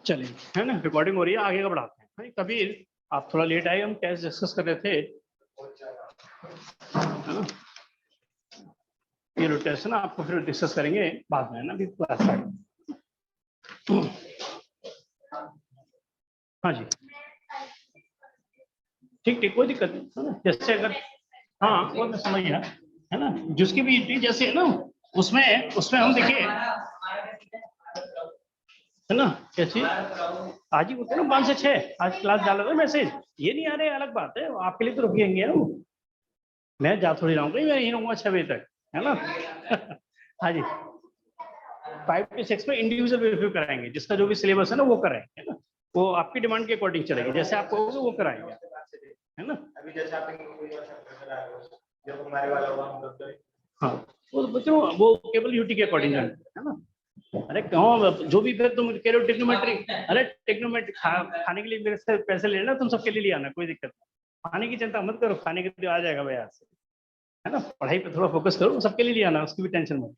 चलिए, है ना, रिकॉर्डिंग हो रही है, आगे का बढ़ाते हैं। भाई कबीर, आप थोड़ा लेट आए, हम कैसे डिस्कस कर रहे थे, है ना, ये रोटेशन आपको फिर डिस्कस करेंगे बाद में, है ना, अभी क्लास स्टार्ट। हाँ जी, ठीक ठीक, कोई दिक्कत नहीं, है ना, जैसे अगर, हाँ वो मैं समझ गया, है ना, जिसकी भी जैसे है ना, उसमें उसमें हम देखिए, है ना, कैसी आज ही होते ना 5 से 6 आज क्लास डाला था मैसेज, ये नहीं आ रहे, अलग बात है, आपके लिए तो रुकेंगे ना, मैं जा थोड़ी रहा हूँ, मैं यहीं रहूंगा 6 बजे तक, है ना। हाँ जी, 5 to 6 में इंडिविजुअल रिव्यू कराएंगे, जिसका जो भी सिलेबस है ना वो कराएंगे, है ना, वो आपकी डिमांड के अकॉर्डिंग चलेगी, जैसे आप कहोगे वो कराएंगे, है ना। अभी जैसे आप जब हमारे वाला हुआ हम लोग, हाँ, वो बच्चों वो केवल यूटी के अकॉर्डिंग है ना। अरे कहो जो भी फिर तुम कह रहे हो टेक्नोमेट्री, अरे टेक्नोमेट्री खाने के लिए मेरे से पैसे ले लेना, तुम सबके लिए आना, कोई दिक्कत नहीं, खाने की चिंता मत करो, खाने के लिए आ जाएगा भैया से, है ना, पढ़ाई पे थोड़ा फोकस करो, सबके लिए आना, उसकी भी टेंशन मत।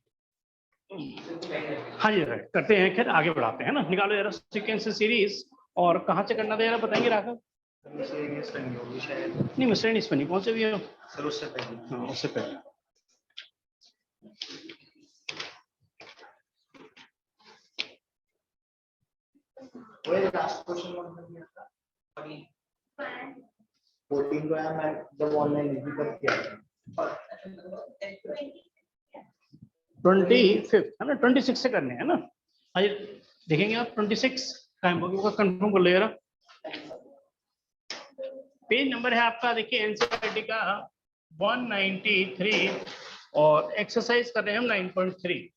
हाँ जी करते हैं, खैर आगे बढ़ाते हैं ना, निकालो जरा सीक्वेंस सीरीज, और कहाँ से करना था जरा बताएंगे राघव। नहीं मिसलेनियस बनी, कौन से भी हो सर उससे पहले, हाँ उससे पहले, लास्ट क्वेश्चन 14 को मैं जब ऑनलाइन रिव्यू कर किया 25 है ना, 26 से करने हैं ना, आज देखेंगे आप 26 टाइम होगा, कंफर्म कर लो जरा। पेज नंबर है आपका, देखिए एनसीईआरटी का 193, और एक्सरसाइज कर रहे हैं हम 9.3,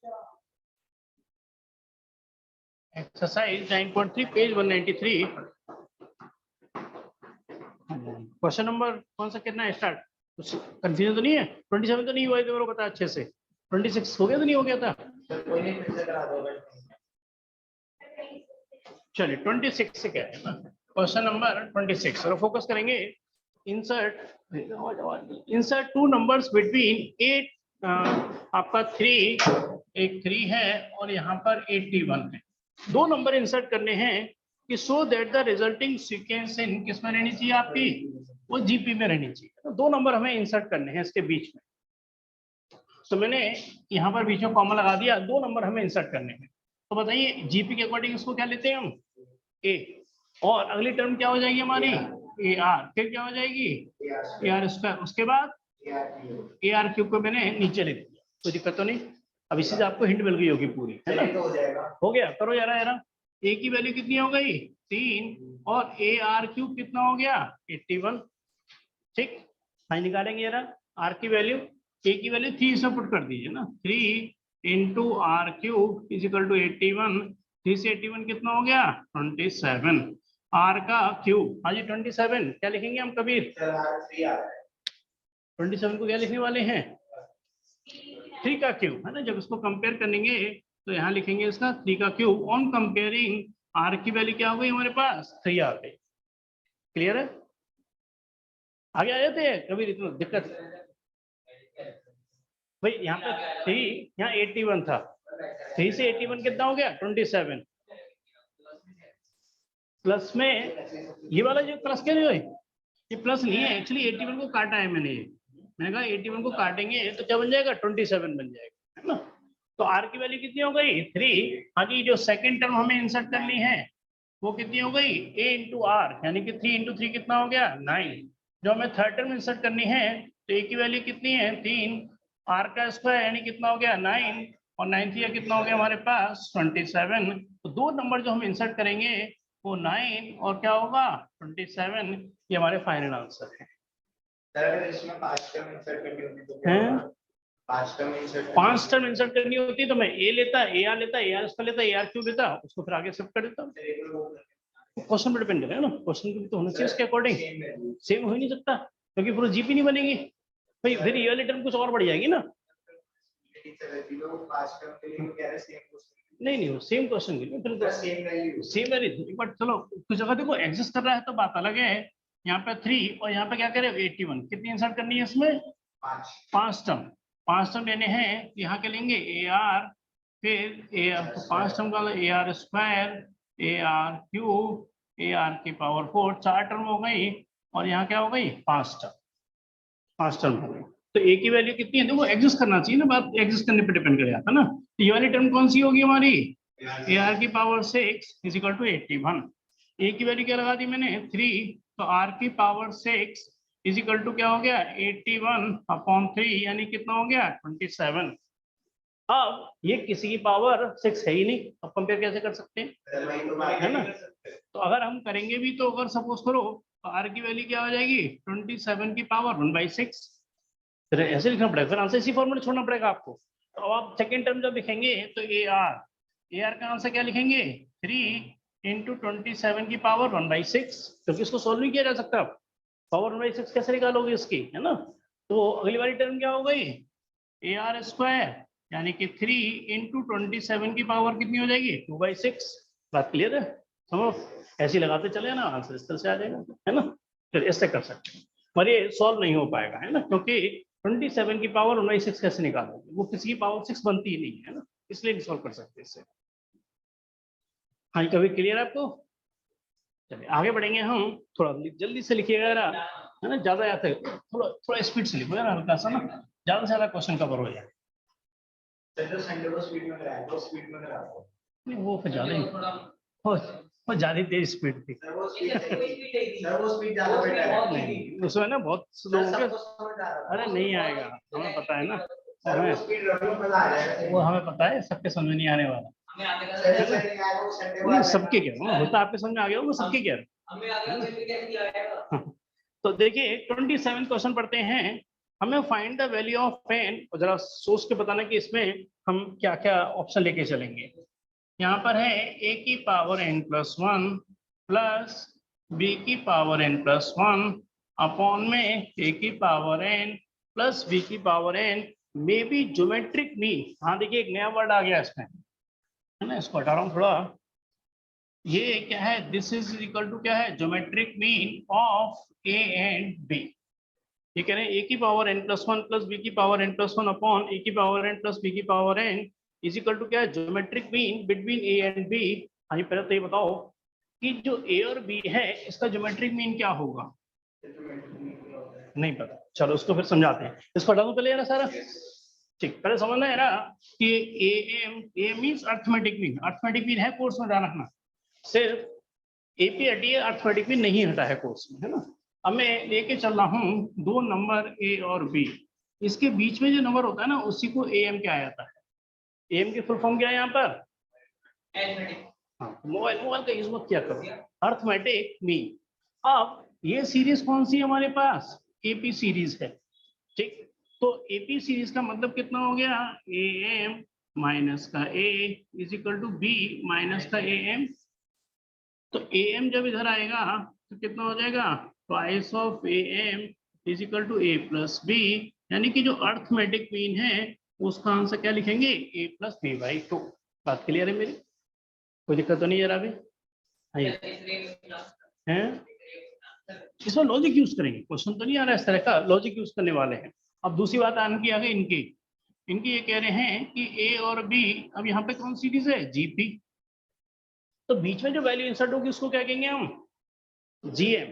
एक्सरसाइज 9.3 पेज 193। क्वेश्चन नंबर कौन सा कितना है स्टार्ट, कुछ कंफ्यूजन तो नहीं है, 27 तो नहीं हुआ है तो मेरे को पता अच्छे से, 26 हो गया तो नहीं हो गया था, चलिए 26 से क्या है ना, क्वेश्चन नंबर 26 और फोकस करेंगे, इंसर्ट 2 नंबर्स बिटवीन 8, आपका 3, एक 3 है और यहाँ पर 81 है, दो नंबर इंसर्ट करने हैं कि so that the resulting sequence in किस में रहनी चाहिए आपकी, वो जीपी में रहनी चाहिए, तो दो नंबर हमें इंसर्ट करने हैं इसके बीच में, तो मैंने यहाँ पर बीच में कॉमा लगा दिया, दो नंबर हमें इंसर्ट करने हैं, तो बताइए जीपी के अकॉर्डिंग इसको क्या लेते हैं हम, ए, और अगली टर्म क्या हो जाएगी हमारी ए आर, फिर क्या हो जाएगी ए आर स्क्वायर, उसके बाद ए आर क्यूब को मैंने नीचे लिख दिया, कोई दिक्कत तो नहीं, अब इसी से आपको हिंट मिल गई होगी पूरी, है ना, हो गया, करो यार यार, ए की वैल्यू कितनी हो गई 3, और ए आर क्यूब कितना हो गया 81, ठीक, फाइन निकालेंगे यार, आर की वैल्यू, ए की वैल्यू 3 से पुट कर दीजिए ना, 3 into r cube is equal to 81, 3 से 81 कितना हो गया 27, आर का क्यूब, हाँ जी 27, क्या लिखेंगे हम कबीर, 27 को क्या लिखने वाले हैं 3 का क्यूब, है ना, जब इसको कंपेयर करेंगे तो यहाँ लिखेंगे इसका 3 का क्यूब, ऑन कंपेयरिंग आर की वैल्यू क्या हो गई हमारे पास 3 आ गई, क्लियर है, आगे आ जाते हैं कबीर, इतना दिक्कत भाई, यहाँ पे 3, यहाँ 81 था, 3 से 81 कितना हो गया 27, प्लस में ये वाला जो प्लस कह रहे हो, ये प्लस नहीं है एक्चुअली, 81 को काटा है मैंने कहा 81 को काटेंगे तो क्या बन जाएगा 27 बन जाएगा, है ना, तो आर की वैल्यू कितनी हो गई 3, आगे जो सेकंड टर्म हमें इंसर्ट करनी है वो कितनी हो गई ए इंटू आर, यानी कि 3 इंटू 3 कितना हो गया 9, जो हमें थर्ड टर्म इंसर्ट करनी है तो ए की वैल्यू कितनी है 3, आर का स्क्वायर यानी कितना हो गया 9, और 9 थी कितना हो गया हमारे पास 27, तो दो नंबर जो हम इंसर्ट करेंगे वो 9 और क्या होगा 27, ये हमारे फाइनल आंसर है। इसमें 5 टर्म इंसर्ट करनी होती तो क्या 5 टर्म इंसर्ट करनी होती तो मैं ए लेता, ए आर लेता, ए आर स्क्वायर लेता, ए आर क्यूब लेता, उसको फिर आगे शिफ्ट कर देता, क्वेश्चन पर डिपेंड है ना, क्वेश्चन भी तो होना चाहिए उसके अकॉर्डिंग, सेम हो ही नहीं सकता क्योंकि पूरा जीपी नहीं बनेगी भाई, फिर ये वाली टर्म कुछ और बढ़ जाएगी ना, नहीं वो सेम क्वेश्चन की फिर तो सेम वैल्यू, बट चलो कुछ जगह देखो एग्जिस्ट कर रहा है तो बात अलग है, यहाँ पे 3 और यहाँ पे क्या करें 81, कितनी इंसर्ट करनी है इसमें 5 टर्म लेने हैं, यहाँ के लेंगे ए आर, फिर ए 5 टर्म का A R square AR³ AR की पावर 4, 4 टर्म हो गई और यहाँ क्या हो गई 5 टर्म हो गई। तो ए की वैल्यू कितनी है, देखो एग्जिस्ट करना चाहिए ना, बात एग्जिस्ट करने पे डिपेंड कर जाता है ना। तो ये वाली टर्म कौन सी होगी हमारी, AR की पावर 6 इजिकल टू 81। ए की वैल्यू क्या लगा दी मैंने 3, तो R की पावर 6 इजिकल टू क्या हो गया 81/3, यानी कितना हो गया 27। अब ये किसी की पावर 6 है ही नहीं, अब कंपेयर कैसे कर सकते हैं, है ना। तो अगर हम करेंगे भी तो अगर सपोज करो तो R की वैल्यू क्या हो जाएगी 27 की पावर 1/6, फिर ऐसे लिखना पड़ेगा, फिर आंसर इसी फॉर्मूले छोड़ना पड़ेगा आपको। तो अब आप सेकेंड टर्म जब लिखेंगे तो AR का आंसर क्या लिखेंगे 3 × 27 की पावर 1/6, क्योंकि इसको सोल्व नहीं किया जा सकता। पावर 1/6 कैसे निकालोगे इसकी, है ना। तो अगली वाली टर्म क्या हो गई AR², यानी कि 3 × 27 की पावर कितनी हो जाएगी 2/6। बात क्लियर है, समझो ऐसे लगाते चले ना, आंसर इस तरह से आ जाएगा, है ना। फिर ऐसे कर सकते हैं, पर ये सॉल्व नहीं हो पाएगा, है ना, क्योंकि 27 की पावर 1/6 कैसे निकालोगे, वो किसी की पावर 6 बनती ही नहीं है ना, इसलिए नहीं सॉल्व कर सकते इससे। हाँ जी, कभी क्लियर आपको। चलिए आगे बढ़ेंगे हम, थोड़ा जल्दी से लिखिएगा यार, है ना, ज्यादा याद है, थोड़ा थोड़ा स्पीड से लिखो यार, हल्का सा ना, ज्यादा से ज्यादा क्वेश्चन कवर हो जाए। संडे को स्पीड में कराया, वो स्पीड में करा दो। नहीं वो फिर ज्यादा ही वो ज्यादा तेज स्पीड थी। सर वो स्पीड ज्यादा बेटर है। नहीं उसमें ना बहुत लोगों के, अरे नहीं आएगा, हमें पता है ना, हमें वो हमें पता है, सबके समझ नहीं आने वाला। नहीं सबके कह रहा हूँ, होता आपके समझ में आ गया, वो सबके कह रहा हूँ। तो देखिए 27 क्वेश्चन पढ़ते हैं, हमें find the value of pen, और जरा सोच के बताना कि इसमें हम क्या क्या ऑप्शन लेके चलेंगे। यहाँ पर है a की पावर n+1 प्लस b की पावर n+1 अपॉन में a की पावर n प्लस b की power n may be geometric mean. हाँ देखिए एक नया वर्ड आ गया इसमें, है ना, इसको हटा रहा हूँ थोड़ा। ये क्या है, दिस इज इक्वल टू क्या है geometric mean of a and b। ये कह रहे हैं a की पावर n+1 प्लस b की पावर n+1 अपॉन a की पावर n प्लस b की power n is equal to क्या है geometric mean between a and b। हाँ पहले तो ये बताओ कि जो a और b है इसका ज्योमेट्रिक मीन क्या होगा, नहीं पता, चलो उसको फिर समझाते हैं। इसको हटा दूं पहले ना सारा, ठीक, पहले समझना है ना कि a means arithmetic mean, arithmetic mean है कोर्स में, ध्यान रखना, सिर्फ AP हटिए, अर्थमेटिक मीन नहीं हटा है कोर्स में, है ना। अब मैं लेके चल रहा हूँ दो नंबर A और B, इसके बीच में जो नंबर होता है ना उसी को AM क्या आता है, AM की फुल फॉर्म क्या है यहाँ पर, हाँ मोबाइल का यूज मत किया करो, अर्थमेटिक मीन। अब ये सीरीज कौन सी है हमारे पास, AP सीरीज है, ठीक। तो AP सीरीज का मतलब कितना हो गया AM माइनस का A is equal to B minus का AM। तो AM जब इधर आएगा तो कितना हो जाएगा twice of AM is equal to A plus B, यानी कि जो अर्थमेटिक मीन है उसका आंसर क्या लिखेंगे A प्लस B/2। बात क्लियर है मेरी, कोई दिक्कत तो नहीं है अभी, है इसमें लॉजिक यूज करेंगे, क्वेश्चन तो नहीं आ रहा है इस तरह का, लॉजिक यूज करने वाले हैं। अब दूसरी बात आने आ गई इनकी ये कह रहे हैं कि A और B, अब यहाँ पे कौन सीरीज है GP, तो बीच में जो वैल्यू इंसर्ट होगी उसको क्या कहेंगे हम GM।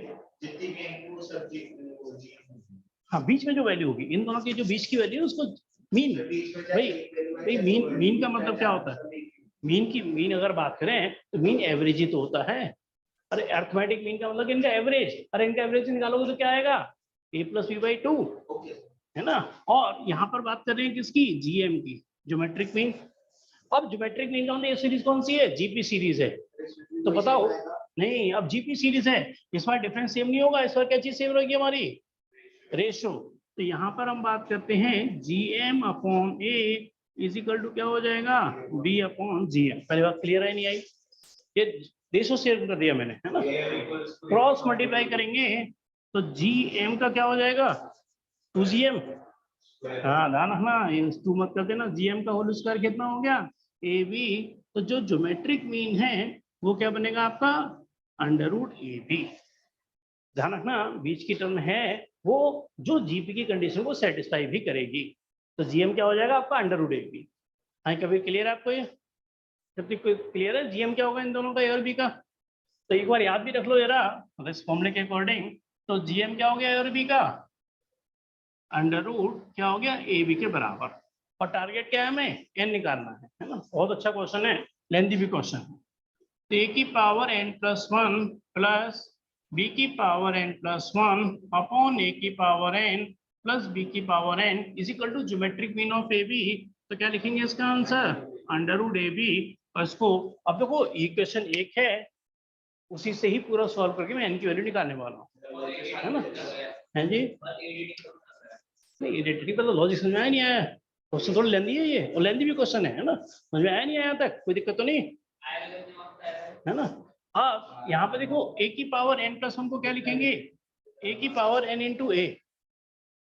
हाँ बीच में जो वैल्यू होगी इन दोनों की, जो बीच की वैल्यू है उसको मीन, भाई मीन का मतलब क्या होता है, मीन अगर बात करें तो मीन एवरेज ही तो होता है। अरे अर्थमेटिक मीन का मतलब इनका एवरेज, अरे इनका एवरेज निकालोगे तो क्या आएगा A प्लस B/2, है ना। और यहाँ पर बात कर रहे हैं किसकी, GM की, ज्योमेट्रिक मीन। अब ज्योमेट्रिक मीन का मतलब ये सीरीज कौन सी है, GP सीरीज है। तो बताओ, नहीं अब GP सीरीज है, इस बार डिफरेंस सेम नहीं होगा, इस बार क्या चीज सेम रहेगी हमारी, रेशो। तो यहाँ पर हम बात करते हैं GM/A इज इक्वल टू क्या हो जाएगा B/GM। पहली बात क्लियर है नहीं आई, ये रेशो शेयर कर दिया मैंने, है ना। क्रॉस मल्टीप्लाई करेंगे तो GM का क्या हो जाएगा 2GM, हाँ ध्यान रखना ये 2 मत कर देना, GM का होल स्क्वायर कितना हो गया AB। तो जो ज्योमेट्रिक मीन है वो क्या बनेगा आपका √AB। ध्यान रखना बीच की टर्म है वो जो GP की कंडीशन को सेटिस्फाई भी करेगी, तो GM क्या हो जाएगा आपका √AB। हाँ कभी क्लियर आपको ये, जब तक क्लियर है जीएम क्या होगा इन दोनों का ए और बी का, तो एक बार याद भी रख लो जरा इस फॉर्मूले के अकॉर्डिंग। तो जीएम क्या हो गया ए और बी का, अंडर रूट क्या हो गया ए बी के बराबर, और टारगेट क्या है हमें एन निकालना है ना। बहुत अच्छा क्वेश्चन है, लेंथी भी क्वेश्चन है। तो ए की power N plus one plus B की power N plus one upon A की पावर एन प्लस बी की power N is equal to geometric mean of A B. तो क्या लिखेंगे इसका answer, under root A B. और इसको अब देखो इक्वेशन एक है, उसी से ही पूरा सॉल्व करके मैं एन की वैल्यू निकालने वाला हूँ, है ना। है जी, नहीं इरेटेटिव का तो लॉजिक समझ में आया नहीं आया, क्वेश्चन थोड़ा लेंदी है ये, और लेंदी भी क्वेश्चन है ना, समझ में आया नहीं आया तक, कोई दिक्कत तो नहीं है ना। अब यहाँ पे देखो ए की पावर एन प्लस वन को क्या लिखेंगे, ए की पावर एन इंटू ए।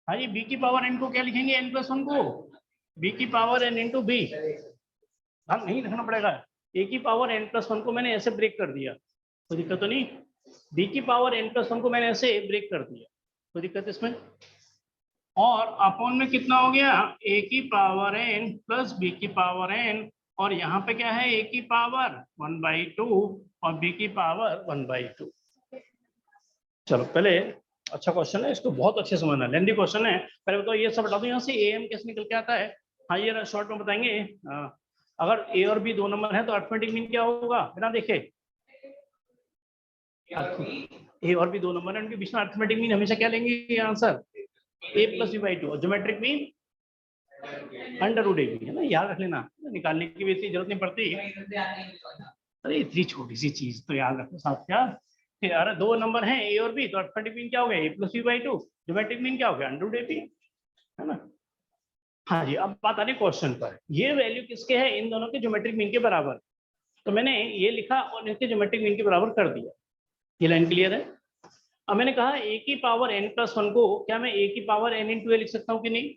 हाँ जी, बी की पावर एन को क्या लिखेंगे, एन प्लस वन को बी की पावर एन इंटू बी। हाँ नहीं रखना पड़ेगा, ए की पावर एन प्लस वन को मैंने ऐसे ब्रेक कर दिया, कोई दिक्कत तो नहीं। बी की पावर एन प्लस वन को मैंने ऐसे ब्रेक कर दिया, कोई दिक्कत इसमें। और अपॉन में कितना हो गया, ए की पावर एन प्लस बी की पावर एन, और यहाँ पे क्या है ए की पावर 1/2 और बी की पावर 1/2। चलो पहले अच्छा क्वेश्चन है, इसको बहुत अच्छे से समझना, लेंदी क्वेश्चन है। पहले बताओ ये सब बता दो यहाँ से ए एम कैसे निकल के आता है। हाँ ये शॉर्ट में बताएंगे। अगर ए और बी दो नंबर है तो अरिथमेटिक मीन क्या होगा, बिना देखे। ए और बी दो नंबर है, उनके बीच में अरिथमेटिक मीन हमेशा क्या लेंगे answer, A plus B by two, और geometric mean under root A B, है ना, याद रख लेना, निकालने की भी इतनी जरूरत नहीं पड़ती। अरे इतनी छोटी सी चीज तो याद रखो साथ क्या, अरे दो नंबर हैं ए और बी, तो अरिथमेटिक मीन क्या हो गया, A plus B by two, geometric mean क्या हो गया, अंडर रूट ए बी, है ना। हाँ जी, अब बात आ रही क्वेश्चन पर, ये वैल्यू किसके है, इन दोनों के ज्योमेट्रिक मीन के बराबर। तो मैंने ये लिखा और इनके ज्योमेट्रिक मीन के बराबर कर दिया, ये लाइन क्लियर है। अब मैंने कहा ए की पावर एन प्लस वन को क्या मैं ए की पावर एन इंटू ए लिख सकता हूँ कि नहीं,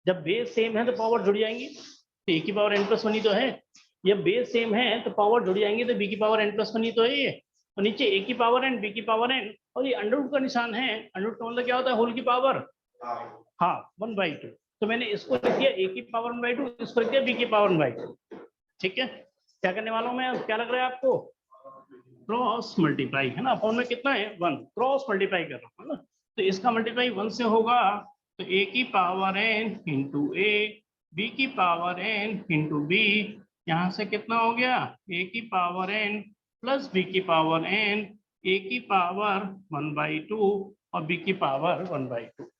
जब बेस सेम है तो पावर जुड़ जाएंगी, तो ए की पावर एन प्लस वन ही तो है, जब बेस सेम है तो पावर जुड़ जाएंगे, तो बी की पावर एन प्लस वन ही तो है ये, और नीचे ए की पावर एन बी की पावर एन, और ये अंडर रूट का निशान है, अंडर रूट का मतलब क्या होता है, होल की पावर हाँ 1/2। तो मैंने इसको लिख दिया ए की पावर 1/2, इसको लिख दिया बी की पावर 1/2। ठीक है, क्या करने वाला हूँ मैं, क्या लग रहा है आपको, क्रॉस मल्टीप्लाई, है ना, अपॉन में कितना है 1, क्रॉस मल्टीप्लाई कर रहा हूँ, है ना। तो इसका मल्टीप्लाई 1 से होगा, तो ए की पावर एन इंटू ए, बी की पावर एन इंटू बी, यहाँ से कितना हो गया, ए की पावर एन प्लस बी की पावर एन, ए की पावर 1/2 और बी की पावर 1/2।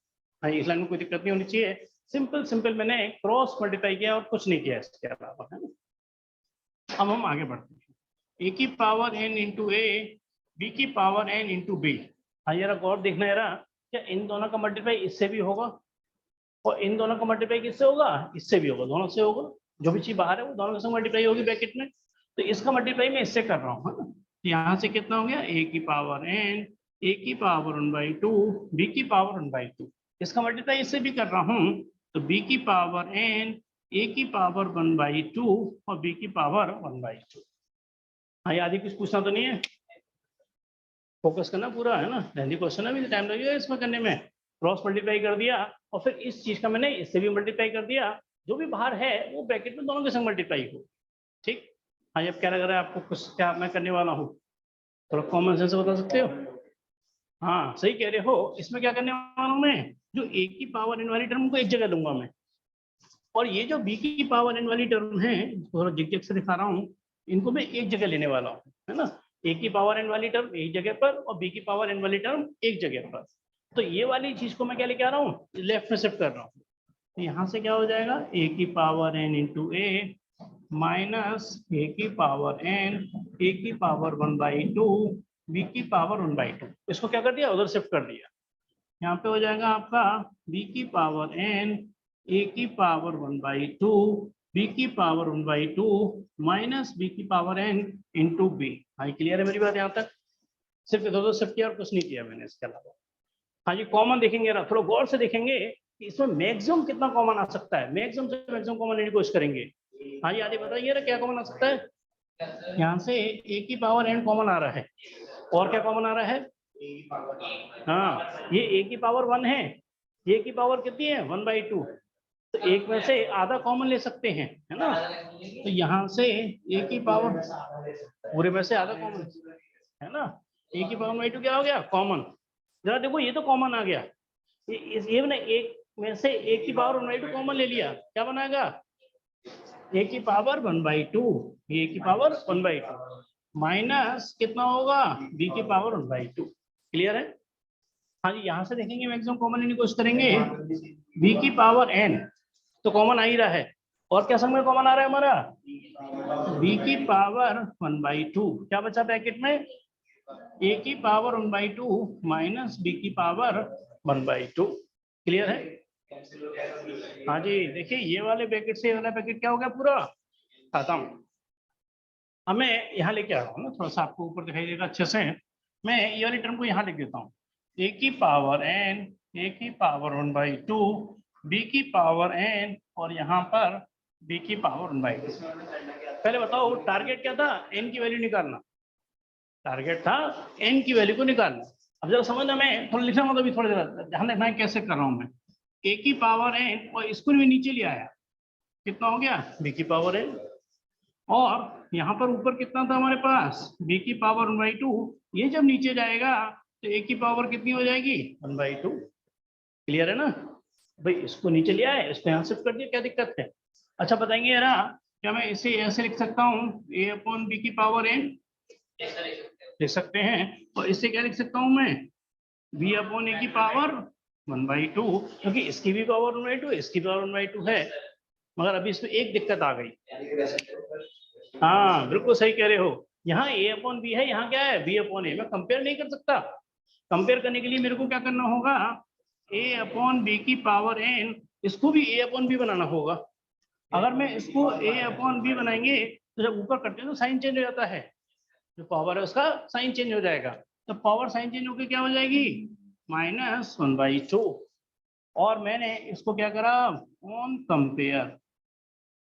हाँ इस लाइन में कोई दिक्कत नहीं होनी चाहिए, सिंपल सिंपल मैंने क्रॉस मल्टीप्लाई किया और कुछ नहीं किया इसके अलावा, है ना। अब हम आगे बढ़ते हैं, ए की पावर एन इंटू ए, बी की पावर एन इंटू बी। हाँ यार गौर देखना यार, क्या इन दोनों का मल्टीप्लाई इससे भी होगा, और इन दोनों का मल्टीप्लाई किससे होगा, इससे भी होगा, दोनों से होगा, जो भी चीज बाहर है वो दोनों के संग मल्टीप्लाई होगी ब्रैकेट में। तो इसका मल्टीप्लाई मैं इससे कर रहा हूँ, है ना। तो यहाँ से कितना हो गया, ए की पावर एन, ए की पावर 1/2, बी की पावर 1/2, इसका मल्टीप्लाई इससे भी कर रहा हूँ, तो बी की पावर एन, ए की पावर 1/2 और बी की पावर 1/2। हाँ आदि कुछ पूछना तो नहीं है, फोकस करना पूरा, है ना, लेंथी क्वेश्चन है, भी टाइम लगेगा इसमें करने में। क्रॉस मल्टीप्लाई कर दिया और फिर इस चीज का मैंने इससे भी मल्टीप्लाई कर दिया, जो भी बाहर है वो ब्रैकेट में दोनों के संग मल्टीप्लाई हो। ठीक, हाँ अब क्या लग रहा है आपको, कुछ क्या मैं करने वाला हूँ, थोड़ा कॉमन सेंस से बता सकते हो। हाँ सही कह रहे हो, इसमें क्या करने वाला हूँ मैं, जो ए की पावर एन वाली टर्म को एक जगह लूंगा मैं, और ये जो बी की पावर एन वाली टर्म है, थोड़ा जिग से दिखा रहा हूँ, इनको मैं एक जगह लेने वाला हूँ, है ना। ए की पावर एन वाली टर्म एक जगह पर और बी की पावर एन वाली टर्म एक जगह पर। तो ये वाली चीज को मैं क्या लेके आ रहा हूँ, लेफ्ट में शिफ्ट कर रहा हूँ। तो यहाँ से क्या हो जाएगा, ए की पावर एन इंटू ए माइनस ए की पावर एन, ए की पावर 1/2, बी की पावर 1/2, इसको क्या कर दिया, उधर शिफ्ट कर दिया। यहाँ पे हो जाएगा आपका बी की पावर एन, ए की पावर 1/2, बी की पावर 1/2 माइनस बी की पावर एन इंटू बी। हाँ क्लियर है मेरी बात यहाँ तक, सिर्फ इधर उधर शिफ्ट किया और कुछ नहीं किया मैंने इसके अलावा। हाँ जी कॉमन देखेंगे ना, थोड़ा गौर से देखेंगे कि इसमें मैक्सिमम कितना कॉमन आ सकता है, मैक्सिमम से मैक्सिमम कॉमन लेने की कोशिश करेंगे। हाँ जी आदि बताइए ना क्या कॉमन आ सकता है, यहाँ से ए की पावर एन कॉमन आ रहा है, और क्या कॉमन आ रहा है, हाँ ये ए की पावर 1 है, ए की पावर कितनी है 1/2, तो एक में से आधा कॉमन ले सकते हैं, है ना। तो यहाँ से a की पावर पूरे में से आधा कॉमन, है ना। a की पावर बाई 2 क्या हो गया, कॉमन। जरा देखो ये तो कॉमन आ गया, ये मैंने एक में से a की पावर 1/2 कॉमन ले लिया, क्या बनाएगा, a की पावर 1/2, a की पावर 1/2 माइनस कितना होगा, b की पावर 1/2। क्लियर है। हाँ जी, यहाँ से देखेंगे मैक्सिमम कॉमन लेने की कोशिश करेंगे, b की पावर n तो कॉमन आ ही रहा है, और क्या संग में कॉमन आ रहा है हमारा, b की पावर 1/2, क्या बचा ब्रैकेट में, a की पावर 1/2 माइनस b की पावर 1/2। क्लियर है। हाँ जी, देखिए ये वाले ब्रैकेट से ये वाला ब्रैकेट क्या हो गया, पूरा खत्म। अब मैं यहाँ लेके आ रहा हूँ ना, थोड़ा सा आपको ऊपर दिखाई देगा अच्छे से, मैं ये वाली टर्म को यहाँ लिख देता हूँ, a की पावर n, a की पावर 1/2, b की पावर n, और यहाँ पर b की पावर 1/2। पहले बताओ टारगेट क्या था, n की वैल्यू निकालना, टारगेट था n की वैल्यू को निकालना। अब जरा समझना, मैं थोड़ा लिखना मतलब थोड़ा जरा ध्यान रखना है कैसे कर रहा हूँ मैं, a की पावर n और इसको भी नीचे ले आया, कितना हो गया, b की पावर n, और यहाँ पर ऊपर कितना था हमारे पास, b की पावर 1/2, ये जब नीचे जाएगा तो a की पावर कितनी हो जाएगी, 1/2। क्लियर है ना भाई, इसको नीचे ले आए, इसको यहाँ शिफ्ट कर दिया, क्या दिक्कत है। अच्छा बताएंगे यार, क्या मैं इसे ऐसे लिख सकता हूँ, a/b की पावर n लिख सकते हैं, और इससे क्या लिख सकता हूँ मैं, b/a की पावर 1/2, क्योंकि इसकी भी पावर 1/2 इसकी पावर 1/2 है, मगर अभी इसमें एक दिक्कत आ गई। हाँ बिल्कुल सही कह रहे हो, यहाँ a/b है, यहाँ क्या है, b/a, मैं कंपेयर नहीं कर सकता। कंपेयर करने के लिए मेरे को क्या करना होगा, a/b की पावर n, इसको भी a/b बनाना होगा। अगर मैं इसको a/b बनाएंगे तो जब ऊपर करते हैं तो साइन चेंज हो जाता है, जो पावर है उसका साइन चेंज हो जाएगा, तो पावर साइन चेंज होकर क्या हो जाएगी, -1/2। और मैंने इसको क्या करा, ऑन कंपेयर,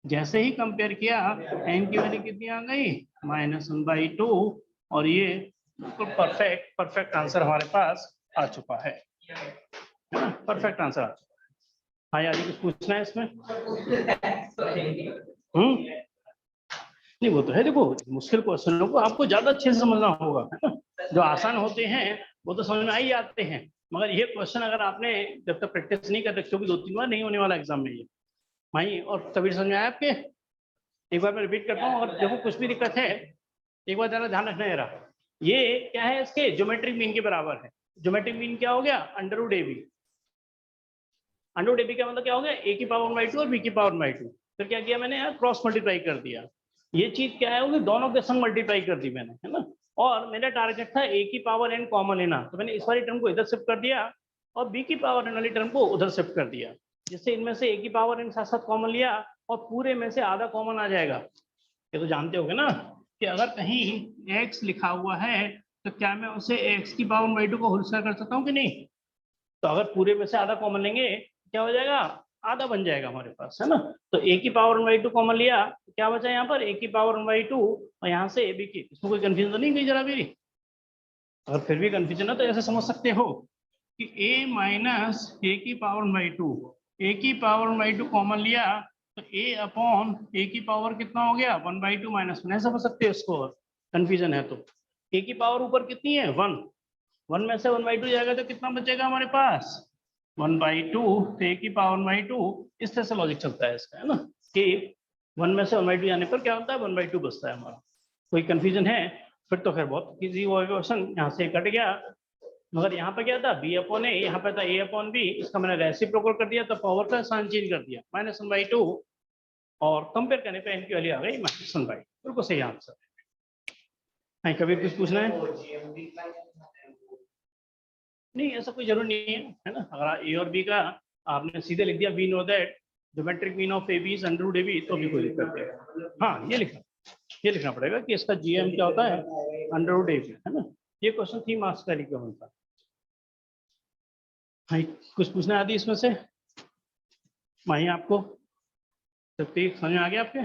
जैसे ही कंपेयर किया n की वैल्यू कितनी आ गई, -1/2, और ये बिल्कुल परफेक्ट आंसर हमारे पास आ चुका है, परफेक्ट आंसर आ चुका है। हाँ यार, कुछ पूछना है इसमें, नहीं वो तो है, देखो मुश्किल क्वेश्चनों को आपको ज्यादा अच्छे से समझना होगा, है ना। जो आसान होते हैं वो तो समझ में आ ही आते हैं, मगर ये क्वेश्चन अगर आपने जब तक प्रैक्टिस नहीं कर रखी होगी, 2-3 बार नहीं होने वाला एग्जाम में ये भाई। और कभी समझ में आया आपके, एक बार मैं रिपीट करता हूँ, अगर देखो कुछ भी दिक्कत है एक बार जरा ध्यान रखना है, ये क्या है, इसके ज्योमेट्रिक मीन के बराबर है। ज्योमेट्रिक मीन क्या हो गया, √AB। √AB का मतलब क्या हो गया, a की पावर 1/2 और b की पावर 1/2। फिर क्या किया मैंने यार, क्रॉस मल्टीप्लाई कर दिया, ये चीज क्या है होगी, दोनों के संग मल्टीप्लाई कर दी मैंने, है ना। और मेरा टारगेट था a की पावर n कॉमन लेना, तो मैंने इस वाली टर्म को इधर शिफ्ट कर दिया और b की पावर n वाली टर्म को उधर शिफ्ट कर दिया, जिससे इनमें से a की पावर n साथ साथ कॉमन लिया और पूरे में से आधा कॉमन आ जाएगा। ये तो जानते होगे ना कि अगर कहीं x लिखा हुआ है तो क्या मैं उसे x की पावर 1/2 को होल स्क्वायर कर सकता हूँ कि नहीं। तो अगर पूरे में से आधा कॉमन लेंगे क्या हो जाएगा, आधा बन जाएगा हमारे पास, है ना। तो a की पावर 1/2 कॉमन लिया, क्या बचा यहाँ पर, a की पावर 1/2, और यहाँ से ab की, इसमें कोई कंफ्यूजन तो नहीं गई जरा मेरी। अगर फिर भी कंफ्यूजन है तो ऐसे समझ सकते हो कि a माइनस a की पावर 1/2, a की पावर 1/2 कॉमन लिया तो a की पावर कितना हो गया, 1/2 -1, ऐसा समझ सकते हो इसको। कंफ्यूजन है तो a की पावर ऊपर कितनी है, 1 में से 1/2 जाएगा तो कितना बचेगा हमारे पास, 1/2, तो a की पावर 1/2, इस तरह से लॉजिक चलता है इसका, है ना, कि 1 में से 1/2 जाने पर क्या होता है, 1/2 बचता है हमारा। कोई कंफ्यूजन है फिर तो खैर बहुत इजी हुआ क्वेश्चन, यहाँ से कट गया। मगर यहाँ पे क्या था, b/a, यहाँ पे था a/b, इसका मैंने रेसिप्रोकल कर दिया तो पावर का साइन चेंज कर दिया, -1/2, और कंपेयर करने पे n की वैल्यू आ गई -1/2, बिल्कुल सही आंसर है। कभी कुछ पूछना है, नहीं ऐसा कोई जरूर नहीं है ना। अगर a और b का आपने सीधे लिख दिया, we know that geometric mean of AB is √AB, तो भी कोई दिक्कत नहीं। हाँ ये लिखना पड़ेगा कि इसका GM क्या होता है, √AB, है ना। ये क्वेश्चन 3 मार्क्स का रिकवर था। हाँ कुछ पूछना आदि इसमें से, वहीं आपको सबकी समझ में आ गया आपके।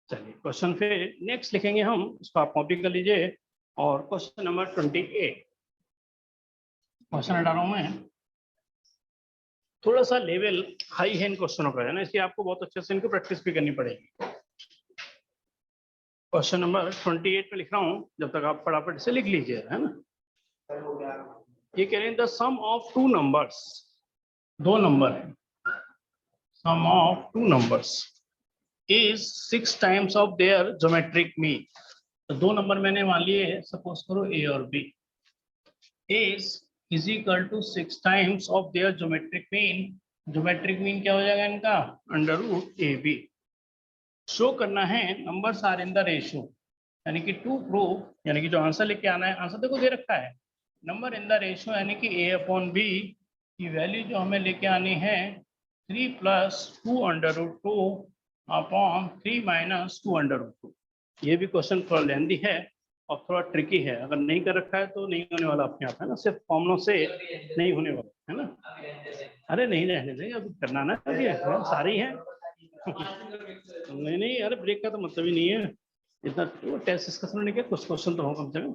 चलिए क्वेश्चन फिर नेक्स्ट लिखेंगे हम, इसको आप कॉपी कर लीजिए। और क्वेश्चन नंबर 28 क्वेश्चन हटा रहा हूं मैं। थोड़ा सा लेवल हाई है इन क्वेश्चनों का, है ना, इसलिए आपको बहुत अच्छे से इनको प्रैक्टिस भी करनी पड़ेगी। क्वेश्चन नंबर 28 पे लिख रहा हूँ, जब तक आप फटाफट से लिख लीजिए, है ना। ये कह रहे हैं the sum of two numbers, दो नंबर है, sum of two numbers is 6 times of their geometric mean. तो दो नंबर मैंने मान लिए, सपोज करो ए और B, is equal to 6 times of their geometric mean. Geometric mean क्या हो जाएगा इनका, under root A B. Show करना है numbers are in the ratio, यानी कि टू प्रूव, यानी कि जो आंसर लेके आना है, आंसर देखो दे रखा है, नंबर इन द रेशियो यानी कि a अपॉन बी की वैल्यू जो हमें लेके आनी है 3 plus 2 under root 2 upon 3 minus 2 under root 2। ये भी क्वेश्चन थोड़ा लेंदी है और थोड़ा ट्रिकी है, अगर नहीं कर रखा है तो नहीं होने वाला अपने आप, है ना, सिर्फ फॉर्मुलों से नहीं होने वाला, है ना। अरे नहीं रहने देंगे, अभी करना ना, अभी सारी है। नहीं नहीं, अरे ब्रेक का तो मतलब ही नहीं है इतना, वो टेस्ट डिस्कशन होने के कुछ क्वेश्चन तो हो कम से कम।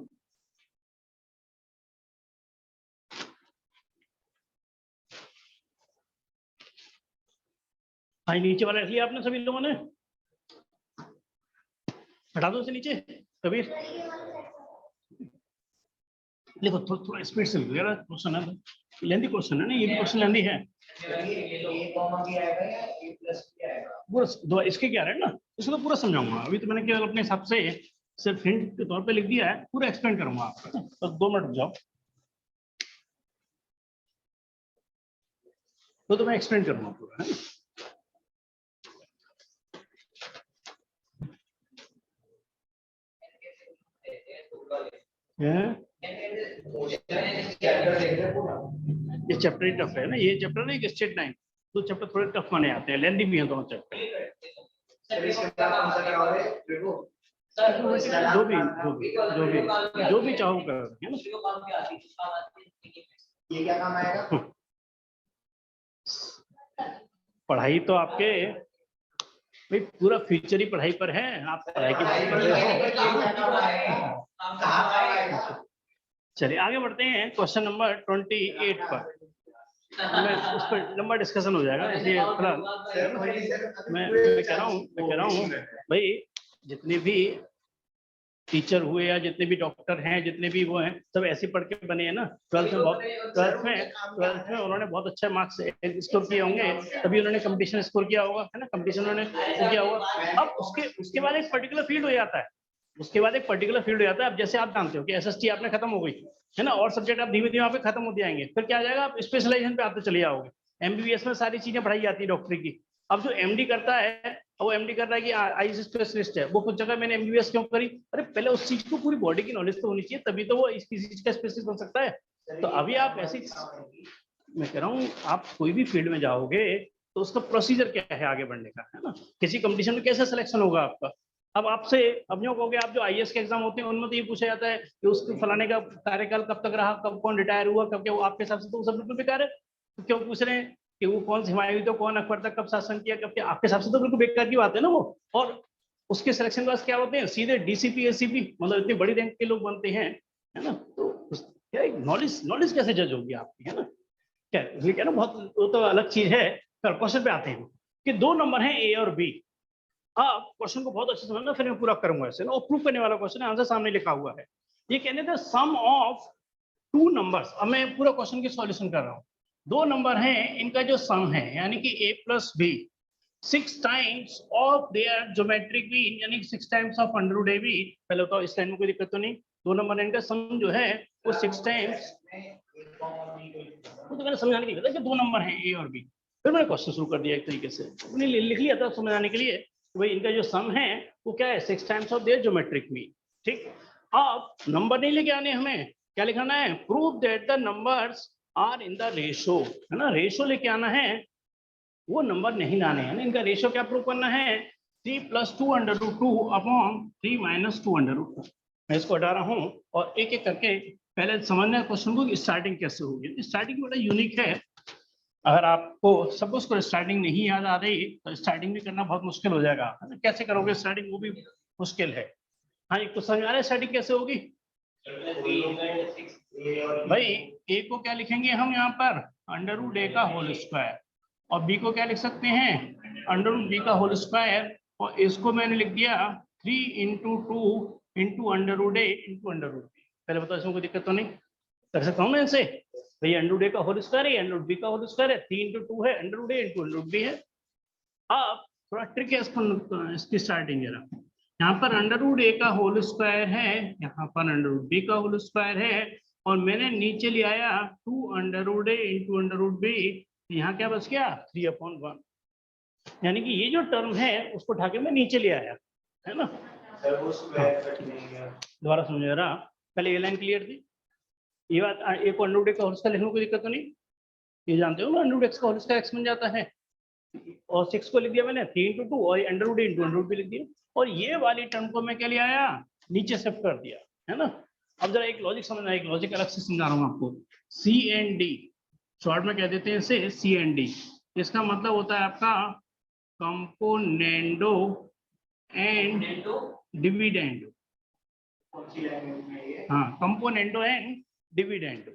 हाँ, नीचे वाला रख लिया आपने सभी लोगों ने, हटा दो उसे नीचे। कबीर देखो, थोड़ा थोड़ा स्पीड से लिखो यार, क्वेश्चन है, लेंदी क्वेश्चन है ना, ये भी क्वेश्चन लेंदी है। पूरा दो इसके क्या है ना, इसको तो पूरा समझाऊंगा, अभी तो मैंने केवल अपने हिसाब से सिर्फ हिंट के तौर पे लिख दिया है, पूरा एक्सप्लेन करूंगा आपको, बस 2 मिनट रुक जाओ, तो मैं एक्सप्लेन करूंगा पूरा, है ना। ये चैप्टर ही टफ है ना, ये चैप्टर ना एक स्टेट लाइन, तो चैप्टर थोड़े टफ माने आते हैं, लेंदी भी हैं दोनों चैप्टर। जो भी चाहो कर, है ना। ये क्या काम आएगा? पढ़ाई तो आपके भाई पूरा फ्यूचर ही पढ़ाई पर है, आप पढ़ाई की बात कर रहे हो। चलिए आगे बढ़ते हैं क्वेश्चन नंबर 28 पर, मैं उस पर लंबा डिस्कशन हो जाएगा, इसलिए फिलहाल मैं कह रहा हूँ भाई, जितने भी टीचर हुए या जितने भी डॉक्टर हैं, जितने भी वो हैं, सब ऐसे पढ़ के बने हैं ना। 12th में उन्होंने बहुत अच्छा मार्क्स स्कोर किए होंगे, तभी उन्होंने कंपटीशन स्कोर किया होगा, है ना, कंपटीशन उन्होंने किया होगा। अब उसके बाद एक पर्टिकुलर फील्ड हो जाता है, उसके बाद एक पर्टिकुलर फील्ड हो जाता है। अब जैसे आप जानते हो कि एसएसटी आपने खत्म हो गई, है ना, और सब्जेक्ट आप धीमे धीमे आप खत्म होते जाएंगे, फिर क्या आ जाएगा, आप स्पेशलाइजेशन पे आते चले जाओगे। एमबीबीएस में सारी चीजें पढ़ाई जाती है डॉक्टरी की। अब जो एमडी करता है, वो एमडी कर रहा है कि आई स्पेशलिस्ट है, वो कुछ जगह मैंने एमबीबीएस क्यों करी, अरे पहले उस चीज को पूरी बॉडी की नॉलेज तो होनी चाहिए, तभी तो वो इस चीज का स्पेशलिस्ट बन सकता है। तो अभी आप ऐसी, मैं कह रहा हूँ, आप कोई भी फील्ड में जाओगे तो उसका प्रोसीजर क्या है आगे बढ़ने का, है ना, किसी कंपटीशन में कैसे सिलेक्शन होगा आपका। अब आपसे अब जो कहोगे, आप जो आईएएस के एग्जाम होते हैं उनमें तो ये पूछा जाता है कि उसके फलाने का कार्यकाल कब तक रहा, कब कौन रिटायर हुआ, कब क्या, वो आपके हिसाब से तो सब बिल्कुल बेकार है। तो क्यों पूछ रहे हैं कि वो कौन हिमायू तो कौन अकबर तक कब शासन किया, कब क्या, आपके हिसाब से तो बिल्कुल बेकार की बात है ना वो। और उसके सिलेक्शन के बाद क्या होते हैं, सीधे डीसीपी एसीपी, मतलब इतनी बड़ी रैंक के लोग बनते हैं, है ना। तो क्या नॉलेज कैसे जज होगी आपकी, है ना, क्या ये क्या ना, बहुत वो तो अलग चीज है। क्वेश्चन पे आते हैं कि दो नंबर हैं ए और बी। हाँ, क्वेश्चन को बहुत अच्छे से समझना, फिर मैं पूरा करूंगा ऐसे ना, और प्रूव करने वाला क्वेश्चन है, आंसर सामने लिखा हुआ है। ये कहने थे सम ऑफ टू नंबर्स, अब मैं पूरा क्वेश्चन की सॉल्यूशन कर रहा हूँ। दो नंबर हैं, इनका जो सम है, यानी कि a plus B 6 times of their geometric mean, यानी 6 times of under root A B. पहले बताओ इस लाइन में कोई दिक्कत तो नहीं, दो नंबर इनका सम जो है वो 6 टाइम्स, वो तो मैंने समझाने के लिए कि दो नंबर हैं ए और बी, फिर मैंने क्वेश्चन शुरू कर दिया एक तरीके से, मैंने लिख लिया था समझाने के लिए, भाई इनका जो सम है वो क्या है, 6 times of their geometric mean. ठीक, अब नंबर नहीं लेके आने, हमें क्या लिखाना है, prove that the numbers are in the ratio, है ना, रेशो लेके आना है, वो नंबर नहीं लाने हैं ना। इनका रेशो क्या प्रूव करना है, 3 plus 2 under root 2 upon 3 minus 2 under root 2। मैं इसको हटा रहा हूँ और एक एक करके पहले समझना क्वेश्चन को स्टार्टिंग कैसे होगी। स्टार्टिंग बड़ा यूनिक है, अगर आपको सपोज को स्टार्टिंग नहीं याद आ रही तो स्टार्टिंग भी करना बहुत मुश्किल हो जाएगा, कैसे करोगे स्टार्टिंग, वो भी मुश्किल है। हाँ, एक तो समझ आ रहा है स्टार्टिंग कैसे होगी भाई। ए को क्या लिखेंगे हम यहाँ पर, अंडर रूट ए का होल स्क्वायर, और बी को क्या लिख सकते हैं, अंडर रूट बी का होल स्क्वायर, और इसको मैंने लिख दिया 3 इंटू 2 इंटू अंडर रूट ए इंटू अंडर रूट बी। पहले बताओ इसमें कोई दिक्कत तो नहीं, कर सकता हूँ मैं इसे, भाई अंडर रूट ए का होल स्क्वायर है, अंडर रूट बी का होल स्क्वायर है, 3 इंटू 2 है अंडर रूट ए इंटू अंडर रूट बी है। अब थोड़ा ट्रिक है इसकी स्टार्टिंग जरा, यहाँ पर अंडर रूट ए का होल स्क्वायर है, यहाँ पर अंडर रूट बी का होल स्क्वायर है, और मैंने नीचे ले आया 2 अंडर रूट ए इंटू अंडर रूट बी, यहाँ क्या बच गया 3/1, यानी कि ये जो टर्म है उसको उठा के मैं नीचे ले आया, है ना। सर वो स्क्वायर कट नहीं गया। दोबारा समझ रहा, पहले ये लाइन क्लियर थी, ये बात, एक अंडर रूट ए का होल स्क्वायर लिखने में कोई दिक्कत तो नहीं, ये जानते हो ना अंडर रूट एक्स का होल स्क्वायर एक्स बन जाता है, और 6 को लिख दिया मैंने 3 इंटू 2 और under root into under root भी लिख दिया, और ये वाली टर्म को मैं क्या ले आया, नीचे शिफ्ट कर दिया, है ना। अब जरा एक लॉजिक समझना, एक लॉजिक अलग से समझा रहा हूँ आपको। सी एंड डी, शॉर्ट में कह देते हैं इसे सी एंड डी, इसका मतलब होता है आपका कंपोनेंडो एंड डिविडेंडो। हाँ, कंपोनेंडो एंड डिविडेंडो,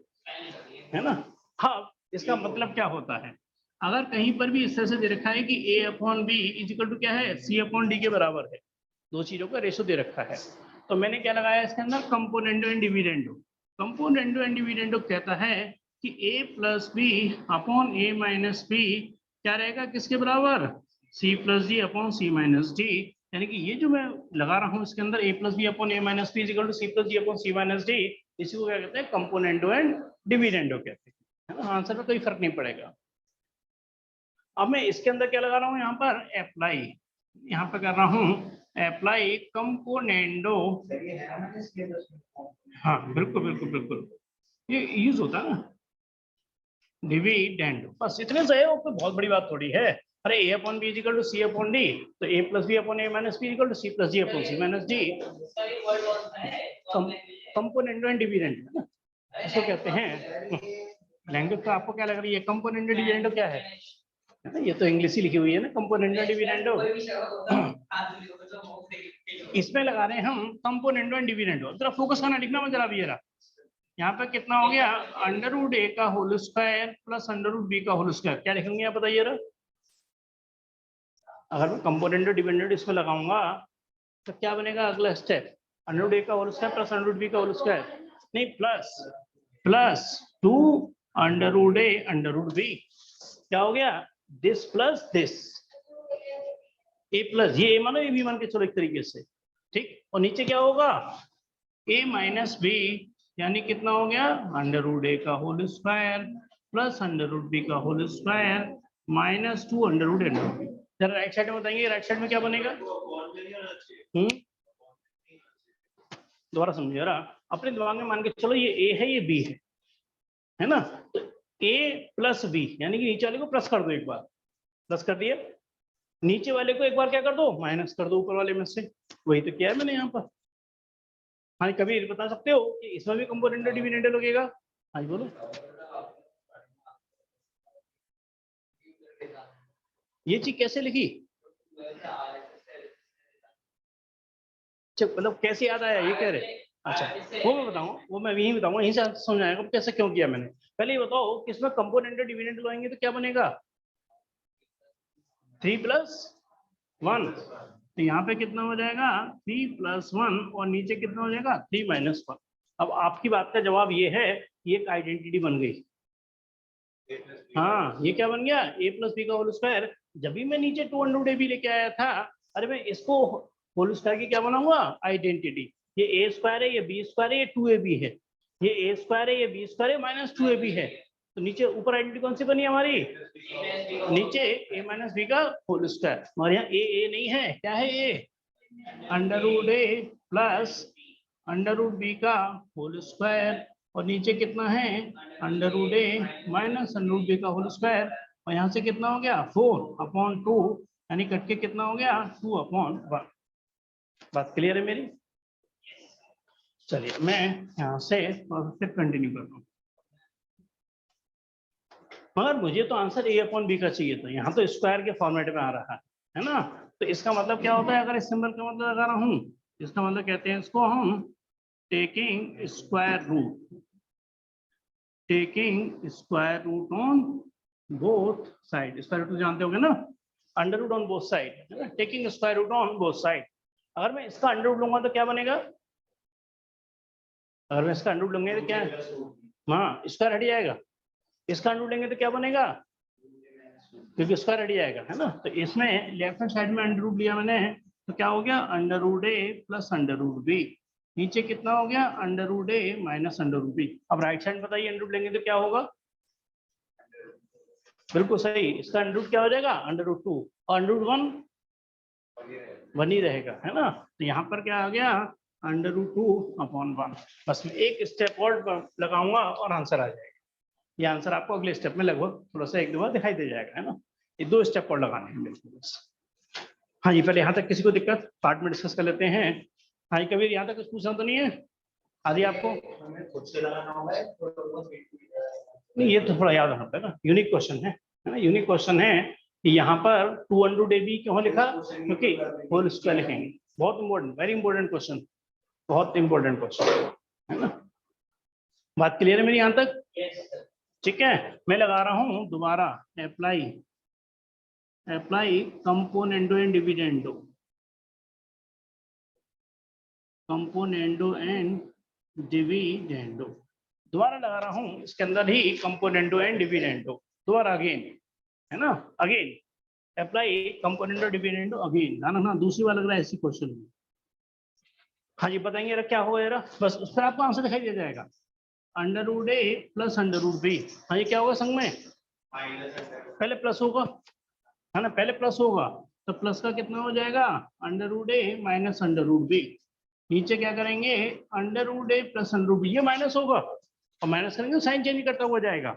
है ना। हाँ, इसका मतलब क्या होता है, अगर कहीं पर भी इस तरह से दे रखा है कि a upon B is equal to क्या है, c अपॉन डी के बराबर है, दो चीजों का रेशो दे रखा है, तो मैंने क्या लगाया इसके अंदर, componendo and dividendo. Componendo and dividendo कहता है कि a plus B upon a minus B क्या रहेगा, किसके बराबर, c plus D upon c minus D, यानी कि ये जो मैं लगा रहा हूँ इसके अंदर a plus B upon a minus B is equal to c plus D upon c minus D, इसी को क्या कहते हैं, कंपोनेंडो एंड डिविडेंडो कहते हैं, है ना। आंसर में कोई फर्क नहीं पड़ेगा। अब मैं इसके अंदर क्या लगा रहा हूँ, यहाँ पर अप्लाई, यहाँ पर कर रहा हूँ अप्लाई कंपोनेंडो, हाँ बिल्कुल बिल्कुल बिल्कुल, ये यूज होता है ना, डिविडेंडो, बस इतने से है, वो कोई बहुत बड़ी बात थोड़ी है। अरे a upon B is equal to c upon D, तो a plus B upon a minus B is equal to c plus D upon c minus D, componendo and dividendo, है ना, इसको कहते हैं। लैंग्वेज तो आपको क्या लग रही है, कंपोनेंडो डिविडेंडो क्या है, ये तो इंग्लिश ही लिखी हुई है ना, कंपोनेंडो डिविडेंडो, इसमें लगा रहे हैं हम कंपोनेंडो एंड डिविडेंडो। जरा फोकस करना, लिखना मत जरा, भी यहाँ पे कितना हो गया, अंडर रूट ए का whole square plus under root B का होल स्क्वायर, क्या लिखेंगे आप बताइए रहा। अगर मैं कंपोनेंडो डिविडेंडो इसमें लगाऊंगा तो क्या बनेगा अगला स्टेप, अंडर रूट ए का whole square plus under root B का होल स्क्वायर, नहीं plus 2 under root A under root B, क्या हो गया, this plus this, A plus ये ए मानो ए बी मान के चलो एक तरीके से, ठीक, और नीचे क्या होगा, ए माइनस बी, यानी कितना हो गया, अंडर रूट ए का whole square plus under root B का whole square minus 2 under root under B. जरा राइट साइड में बताएंगे, राइट साइड में क्या बनेगा, दोबारा समझिए जरा, अपने दिमाग में मान के चलो ये ए है ये बी है ना, तो ए प्लस बी, यानी कि नीचे वाले को प्लस कर दो, एक बार प्लस कर दिया, नीचे वाले को एक बार क्या कर दो, माइनस कर दो ऊपर वाले में से, वही तो किया है मैंने यहाँ पर। हाँ, कभी बता सकते हो कि इसमें भी कंपोनेंडो डिविडेंडो लगेगा, हाँ बोलो, ये चीज कैसे लिखी, मतलब कैसे याद आया ये कह रहे, अच्छा वो मैं बताऊँ, वो मैं यही बताऊंगा, यहीं से समझ आएगा कैसे क्यों किया मैंने। पहले ये बताओ कि इसमें कंपोनेंडो डिविडेंडो लगाएंगे तो क्या बनेगा, 3 + 1, तो यहाँ पे कितना हो जाएगा 3 + 1, और नीचे कितना हो जाएगा 3 - 1। अब आपकी बात का जवाब ये है, ये एक आइडेंटिटी बन गई, हाँ ये क्या बन गया, a + b का होल स्क्वायर। जब भी मैं नीचे 2 अंडर रूट a b लेके आया था, अरे मैं इसको होल स्क्वायर की क्या बनाऊंगा, आइडेंटिटी, ये a स्क्वायर है, ये b स्क्वायर है, ये 2ab है, ये a स्क्वायर है, ये b स्क्वायर है, माइनस 2ab है, तो नीचे ऊपर आइडेंटिटी कौन सी बनी हमारी, नीचे a - b का होल स्क्वायर, और यहाँ a नहीं है, क्या है a, under root a plus under root b का होल स्क्वायर, और नीचे कितना है under root a minus under root b का होल स्क्वायर, और यहाँ से कितना हो गया 4/2, यानी कट के कितना हो गया 2/1। बात क्लियर है मेरी, चलिए मैं यहाँ से फिर कंटिन्यू करता हूँ, मगर मुझे तो आंसर a/b का चाहिए था, यहाँ तो स्क्वायर के फॉर्मेट में आ रहा है ना, तो इसका मतलब क्या होता है, अगर इस सिंबल का मतलब लगा रहा हूँ, इसका मतलब कहते हैं इसको हम taking square root, taking square root on both side, square root जानते होंगे ना, under root on both side है ना, taking square root on both side. अगर मैं इसका अंडर रूट लूंगा तो क्या बनेगा, अगर मैं इसका अंडर रूट लूंगा तो क्या, हाँ स्क्वायर हट जाएगा, इसका अंडर रूट लेंगे तो क्या बनेगा, क्योंकि स्क्वायर हट जाएगा है ना। तो इसमें लेफ्ट हैंड साइड में अंडर रूट लिया मैंने, तो क्या हो गया अंडर रूट ए प्लस अंडर रूट बी, नीचे कितना हो गया अंडर रूट ए माइनस अंडर रूट बी। अब राइट साइड बताइए अंडर रूट लेंगे तो क्या होगा, बिल्कुल सही, इसका अंडर रूट क्या हो जाएगा अंडर रूट 2 और अंडर रूट 1 ही रहेगा है ना। तो यहाँ पर क्या आ गया अंडर रूट 2/1। बस मैं एक स्टेप और लगाऊंगा और आंसर आ जाएगा। ये आंसर आपको अगले स्टेप में लगभग थोड़ा सा एक दो बार दिखाई दे जाएगा है ना। ये 2 स्टेप और लगाने हैं बिल्कुल बस। हाँ जी, पहले यहाँ तक किसी को दिक्कत पार्ट में डिस्कस कर लेते हैं। हाँ जी कबीर, यहाँ तक कुछ पूछना तो नहीं है आदि आपको, खुद से लगाना होगा नहीं ये तो थोड़ा याद रखना है ना, यूनिक क्वेश्चन है ना, यूनिक क्वेश्चन है कि यहाँ पर 2√ab क्यों लिखा, क्योंकि होल स्क्वायर लिखेंगे। बहुत इंपॉर्टेंट, वेरी इंपॉर्टेंट क्वेश्चन, बहुत इंपॉर्टेंट क्वेश्चन है ना। बात क्लियर है मेरी यहाँ तक, ठीक है। मैं लगा रहा हूँ दोबारा apply componendo and dividendo, componendo and dividendo दोबारा लगा रहा हूँ, इसके अंदर ही कंपोनेंडो एंड डिविडेंडो दोबारा अगेन है ना, again apply componendo dividendo again, ना दूसरी बार लग रहा है ऐसी क्वेश्चन। हाँ जी बताएंगे क्या होगा जरा, बस उस पर आपको आंसर दिखाई दे जाएगा, अंडर रूट ए प्लस अंडर रूट बी। हाँ ये क्या होगा संग में, पहले प्लस होगा है ना, पहले प्लस होगा तो प्लस का कितना हो जाएगा अंडर रूट ए माइनस अंडर रूट बी, नीचे क्या करेंगे अंडर रूट ए प्लस अंडर रूट बी, ये माइनस होगा और माइनस करेंगे साइन चेंज करता हुआ जाएगा,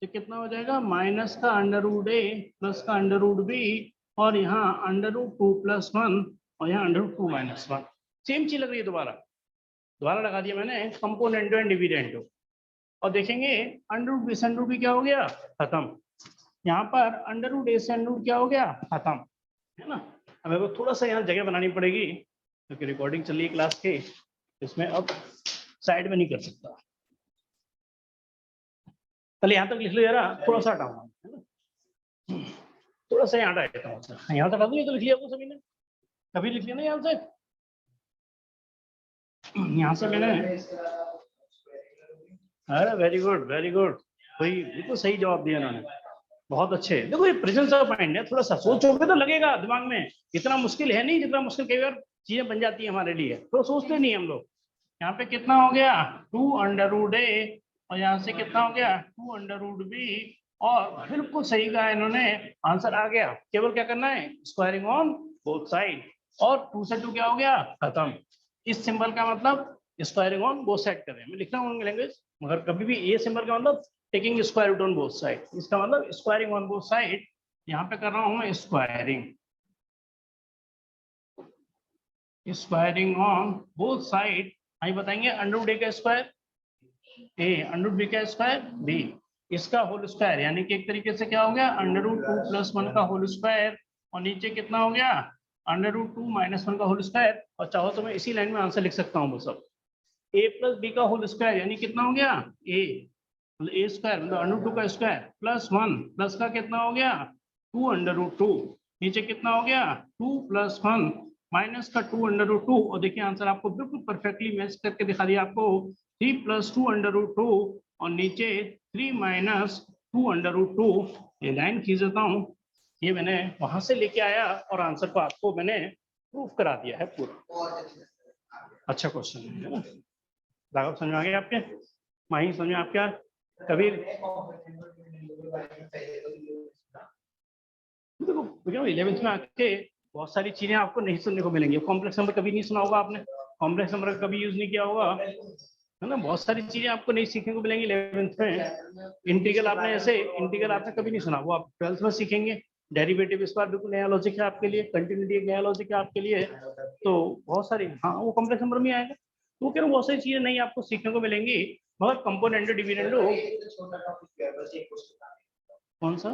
तो कितना हो जाएगा माइनस का अंडर रूट ए प्लस का अंडर रूट बी, और यहाँ अंडर रूट 2 + 1 और यहाँ अंडर रूट 2 - 1, सेम चीज लग रही है, दोबारा लगा दिया मैंने कंपोनेंडो एंड डिविडेंडो, और देखेंगे अंडर रूट बी से अंडर रूट बी क्या हो गया खत्म, यहाँ पर अंडर रूट ए से अंडर रूट क्या हो गया खत्म है ना। अब मेरे को थोड़ा सा यहाँ जगह बनानी पड़ेगी क्योंकि रिकॉर्डिंग चल रही है क्लास की, इसमें अब साइड में नहीं कर सकता। पहले यहाँ तक लिख लो जरा, थोड़ा सा हटाऊंगा है ना, थोड़ा सा यहाँ हटा देता हूँ, यहाँ तक हटा दूँ तो लिख लिया आपको सभी ने, कभी लिख लिया ना यहाँ से, यहाँ से मैंने, अरे वेरी गुड भाई, बिल्कुल सही जवाब दिया उन्होंने, बहुत अच्छे। देखो ये प्रेजेंस ऑफ माइंड है, थोड़ा सा सोचोगे तो लगेगा दिमाग में, इतना मुश्किल है नहीं जितना मुश्किल कई बार चीजें बन जाती है हमारे लिए, तो सोचते नहीं हम लोग। यहाँ पे कितना हो गया 2√a और यहाँ से कितना हो गया 2√b, और बिल्कुल सही कहा इन्होंने, आंसर आ गया। केवल क्या करना है स्क्वायरिंग ऑन बोथ साइड, और 2 से 2 क्या हो गया खत्म। इस सिंबल का मतलब स्क्वायरिंग ऑन बोथ साइड कर रहे हैं, मैं लिख रहा हूँ लैंग्वेज, मगर कभी भी ये सिंबल का मतलब taking square root on both side, इसका मतलब स्क्वायरिंग ऑन बोथ साइड। यहाँ पे कर रहा हूँ मैं स्क्वायरिंग ऑन बोथ साइड। आई बताएंगे अंडर रूट ए का स्क्वायर ए, अंडर रूट बी का स्क्वायर बी, इसका होल स्क्वायर, यानी कि एक तरीके से क्या हो गया अंडर रूट 2 + 1 का होल स्क्वायर, और नीचे कितना हो गया अंडर रूट 2 - 1 का होल स्क्वायर। और चाहो तो मैं इसी लाइन में आंसर लिख सकता हूँ, बस अब a + b का होल स्क्वायर, यानी कितना हो गया a स्क्वायर मतलब अंडर रूट 2 का स्क्वायर प्लस 1, प्लस का कितना हो गया 2√2, नीचे कितना हो गया 2 + 1 माइनस का 2√2, और देखिए आंसर आपको बिल्कुल परफेक्टली मैच करके दिखा दिया आपको, 3 + 2√2 और नीचे 3 - 2√2। ये लाइन खींच देता हूँ, ये मैंने वहां से लेके आया और आंसर को आपको मैंने प्रूफ करा दिया है पूरा। अच्छा क्वेश्चन है ना, राघव समझ में आ गया आपके, माही समझ में आपके, कबीर देखो 11th में आके बहुत सारी चीजें आपको नहीं सुनने को मिलेंगी। कॉम्प्लेक्स नंबर कभी नहीं सुना होगा आपने, कॉम्प्लेक्स नंबर कभी यूज नहीं किया होगा है ना, बहुत सारी चीजें आपको नहीं सीखने को मिलेंगी 11th में। इंटीग्रल आपने कभी नहीं सुना, वो आप 12th में सीखेंगे। डेरिवेटिव इस बार बिल्कुल नया लॉजिक है आपके लिए, कंटिन्यूटी एक नया लॉजिक है आपके लिए, तो बहुत सारी, हाँ वो कॉम्प्लेक्स नंबर में आएगा, तो कह रहा हूँ बहुत सारी चीजें नहीं आपको सीखने को मिलेंगी, मगर कंपोनेंडो डिविडेंडो कौन सा,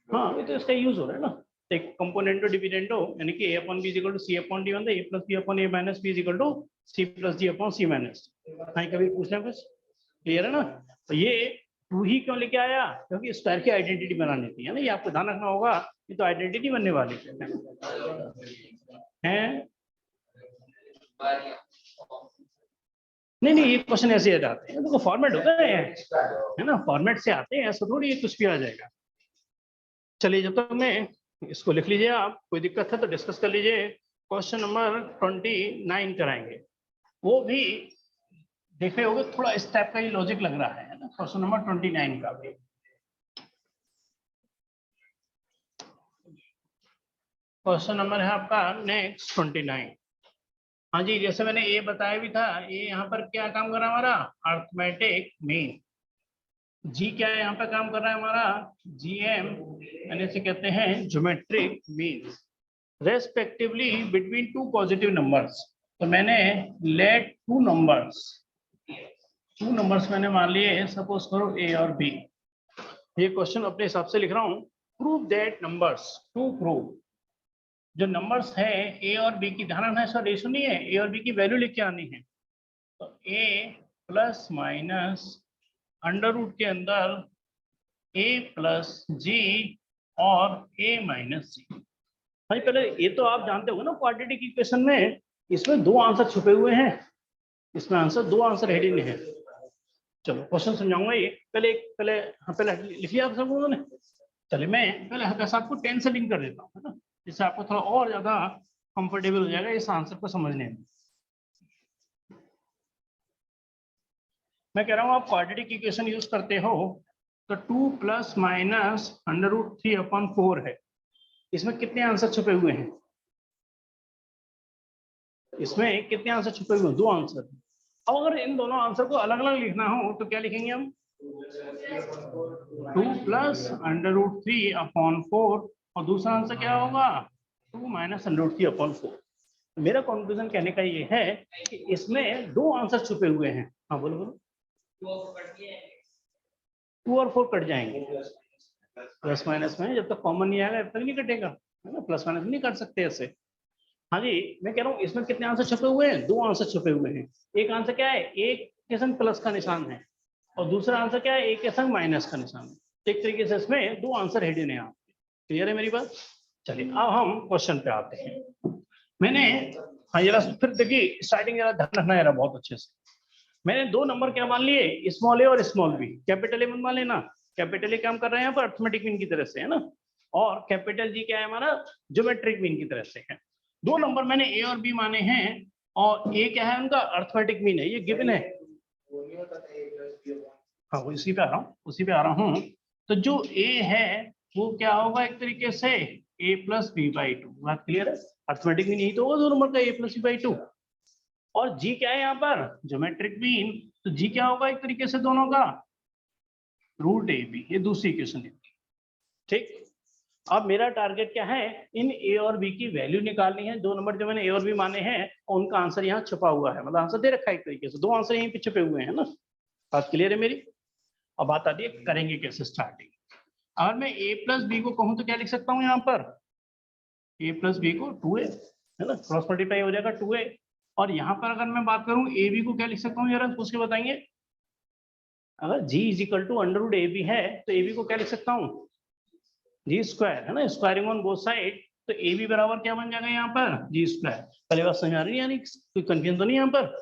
हाँ ये तो इसका यूज हो रहा है ना, एक कंपोनेंडो डिविडेंडो यानी कि a/b = c/d होता है, a + b/a - b = c + d/c-। हाँ कभी पूछना कुछ, क्लियर है ना। तो ये 2 ही क्यों लेके आया, क्योंकि स्क्वायर की आइडेंटिटी बनानी थी है ना, ये आपको ध्यान रखना होगा, ये तो आइडेंटिटी बनने वाली है। नहीं नहीं, ये क्वेश्चन ऐसे आ जाते हैं, देखो फॉर्मेट होता है ना, फॉर्मेट से आते हैं, ऐसा थोड़ी कुछ भी आ जाएगा। चलिए जब तक मैं इसको लिख लीजिए, आप कोई दिक्कत है तो डिस्कस कर लीजिए। क्वेश्चन नंबर 29 कराएंगे, वो भी देख रहे होगे, थोड़ा इस टाइप का ही लॉजिक लग रहा है ना, क्वेश्चन नंबर 29 का भी। क्वेश्चन नंबर है आपका नेक्स्ट 29। हाँ जी, जैसे मैंने ये बताया भी था, ये यहाँ पर क्या काम कर रहा है हमारा, अर्थमेटिक मीन। जी क्या है यहाँ पे काम कर रहा है हमारा, जीएम, यानी इसे कहते हैं geometric mean, respectively between two positive numbers. तो मैंने लेट टू नंबर्स मैंने मान लिए, सपोज करो ए और बी। ये क्वेश्चन अपने हिसाब से लिख रहा हूँ, prove that numbers, to prove जो नंबर्स है ए और बी की, ध्यान है सर रेशो नहीं है, ए और बी की वैल्यू लिख के आनी है। तो ए प्लस माइनस अंडर रूट के अंदर ए प्लस जी और ए माइनस जी। भाई पहले ये तो आप जानते हो ना, क्वाड्रेटिक इक्वेशन में इसमें 2 आंसर छुपे हुए हैं, इसमें आंसर 2 आंसर हेडिंग है। चलो क्वेश्चन समझाऊंगा ये, पहले लिख लिया आप सब लोगों ने। चलिए मैं पहले हल्का सा आपको 10 से लिंक कर देता हूँ, है ना, जिससे आपको थोड़ा और ज्यादा कंफर्टेबल हो जाएगा इस आंसर को समझने में। मैं कह रहा हूँ आप क्वाड्रेटिक इक्वेशन यूज करते हो तो 2 प्लस माइनस अंडर रूट 3/4 है। इसमें कितने आंसर छुपे हुए हैं, इसमें कितने आंसर छुपे हुए हैं, 2 आंसर। अब अगर इन दोनों आंसर को अलग अलग लिखना हो तो क्या लिखेंगे हम, 2 प्लस अंडर रूट 3/4 और दूसरा आंसर क्या होगा, 2 माइनस अंडर रूट 3/4। मेरा कंक्लूजन कहने का ये है कि इसमें 2 आंसर छुपे हुए हैं। हाँ बोलो बोलो। 2 और 4 कट जाएंगे, प्लस माइनस में जब तक कॉमन नहीं आएगा तब तक नहीं कटेगा, है ना, प्लस माइनस नहीं कर सकते ऐसे। हाँ जी, मैं कह रहा हूँ इसमें कितने आंसर छुपे हुए हैं, 2 आंसर छुपे हुए हैं। एक आंसर क्या है, एक के संग प्लस का निशान है, और दूसरा आंसर क्या है, एक के संग माइनस का निशान है। एक तरीके से इसमें 2 आंसर हिडन है। क्लियर है मेरी बात। चलिए अब हम क्वेश्चन पे आते हैं। मैंने, हाँ जरा फिर देखिए स्टार्टिंग जरा ध्यान रखना जरा बहुत अच्छे से। मैंने 2 नंबर क्या मान लिए, स्मॉल ए और स्मॉल बी। कैपिटल ए मान लेना, कैपिटल ए काम कर रहे हैं यहाँ पर अर्थमेटिक मीन की तरह से, है ना, और कैपिटल जी क्या है हमारा, ज्योमेट्रिक मीन की तरह से है। 2 नंबर मैंने ए और बी माने हैं, और ए क्या है उनका, अर्थमेटिक मीन है, ये गिवन है। हाँ उसी पे आ रहा हूँ। तो जो ए है वो क्या होगा, एक तरीके से a प्लस बी बाई 2। बात क्लियर है, अर्थमेटिक मीन यही तो होगा 2 नंबर का, a प्लस बी बाई 2। और जी क्या है यहाँ पर, ज्योमेट्रिक मीन, तो जी क्या होगा एक तरीके से दोनों का, रूट ए बी। ये दूसरी इक्वेशन है, ठीक। अब मेरा टारगेट क्या है, इन ए और बी की वैल्यू निकालनी है। 2 नंबर जो मैंने ए और बी माने हैं और उनका आंसर यहाँ छुपा हुआ है, मतलब आंसर दे रखा है एक तरीके से, 2 आंसर यहीं पे छुपे हुए हैं ना। बात क्लियर है मेरी। अब बात आती है करेंगे कैसे स्टार्टिंग। अगर मैं a प्लस बी को कहूँ तो क्या लिख सकता हूँ यहाँ पर, a प्लस बी को 2a, है ना, क्रॉस मल्टीप्लाई हो जाएगा 2a। और यहाँ पर अगर मैं बात करूँ ए बी को क्या लिख सकता हूँ, जरा पूछ के बताएंगे। अगर g is equal to under root A B है तो ए बी को क्या लिख सकता हूँ, जी स्क्वायर, है ना, स्क्वायरिंग ऑन बोथ साइड। तो ए बी बराबर क्या बन जाएगा यहाँ पर, जी स्क्वायर। पहले बात समझ आ रही है, यानी कोई कंफ्यूजन तो नहीं यहाँ पर।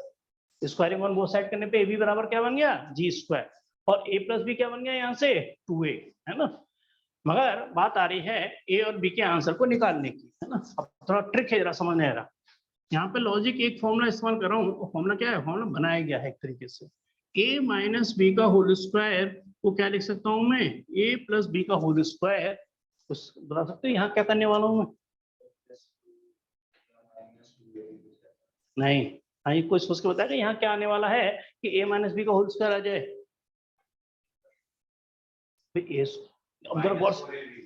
स्क्वायरिंग ऑन बोथ साइड करने पे ए बी बराबर क्या बन गया, जी स्क्वायर, और ए प्लस बी क्या बन गया यहाँ से, 2a, है ना। मगर बात आ रही है ए और बी के आंसर को निकालने की, है ना। अब थोड़ा ट्रिक है, जरा समझने आ रहा। यहाँ पे लॉजिक एक फॉर्मूला इस्तेमाल कर रहा हूँ, फॉर्मूला क्या है, फॉर्मूला बनाया गया है एक तरीके से, a माइनस बी का होल स्क्वायर को क्या लिख सकता हूँ मैं, a प्लस बी का होल स्क्वायर। उस बता सकते हो यहाँ क्या करने वाला हूँ मैं, नहीं, हाँ ये कोई सोच के बताएगा यहाँ क्या आने वाला है कि a माइनस बी का होल स्क्वायर आ जाए।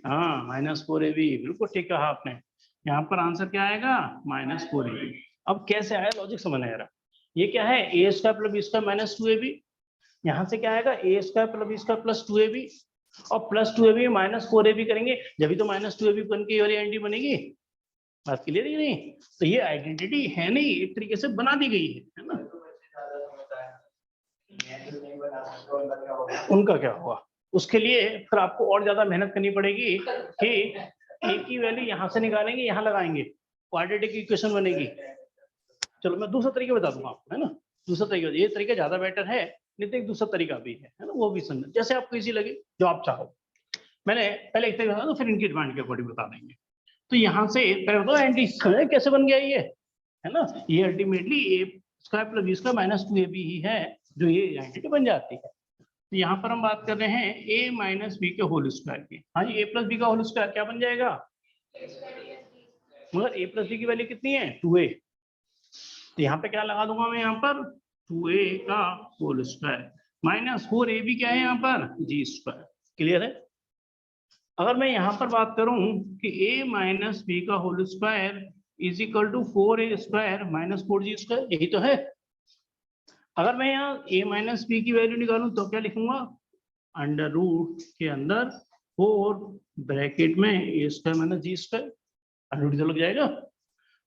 हाँ -4ab, बिल्कुल ठीक कहा आपने। यहाँ पर आंसर क्या आएगा, -4ab। अब कैसे आया, लॉजिक समझ आ रहा। ये क्या है, a square plus B square -2ab। यहाँ से क्या आएगा, a square plus B square plus 2ab, और प्लस 2ab -4ab करेंगे जब भी तो -2ab बन के और आइडेंटिटी बनेगी। बात क्लियर है नहीं। तो ये आइडेंटिटी है नहीं, एक तरीके से बना दी गई है ना। उनका क्या होगा? उसके लिए फिर आपको और ज्यादा मेहनत करनी पड़ेगी कि ए की वैल्यू यहाँ से निकालेंगे, यहाँ लगाएंगे, क्वाड्रेटिक इक्वेशन बनेगी। चलो मैं दूसरा तरीका बता दूंगा आपको, है ना। दूसरा तरीका, ये तरीका ज्यादा बेटर है, नहीं तो एक दूसरा तरीका भी है ना, वो भी समझ जैसे आपको इजी लगे, जो आप चाहो। मैंने पहले एक तरीका बताया, तो फिर इनकी डिमांड के अकॉर्डिंग बता देंगे। तो यहाँ से पहले बताओ एंटी कैसे बन गया ये, है ना। ये ultimately A square plus B square minus 2ab ही है जो ये आइडेंटिटी बन जाती है। तो यहाँ पर हम बात कर रहे हैं a माइनस बी के होल स्क्वायर की। हाँ जी, a प्लस बी का होल स्क्वायर क्या बन जाएगा, मगर a प्लस बी की वैल्यू कितनी है 2a। तो यहाँ पे क्या लगा दूंगा मैं, यहाँ पर 2a का होल स्क्वायर माइनस 4ab क्या है यहाँ पर g स्क्वायर। क्लियर है। अगर मैं यहाँ पर बात करूं कि a माइनस बी का whole square is equal to 4a square minus 4g square, यही तो है। अगर मैं यहाँ a माइनस बी की वैल्यू निकालूं तो क्या लिखूंगा, अंडर रूट के अंदर 4 ब्रैकेट में a square minus G square, under root तो लग जाएगा।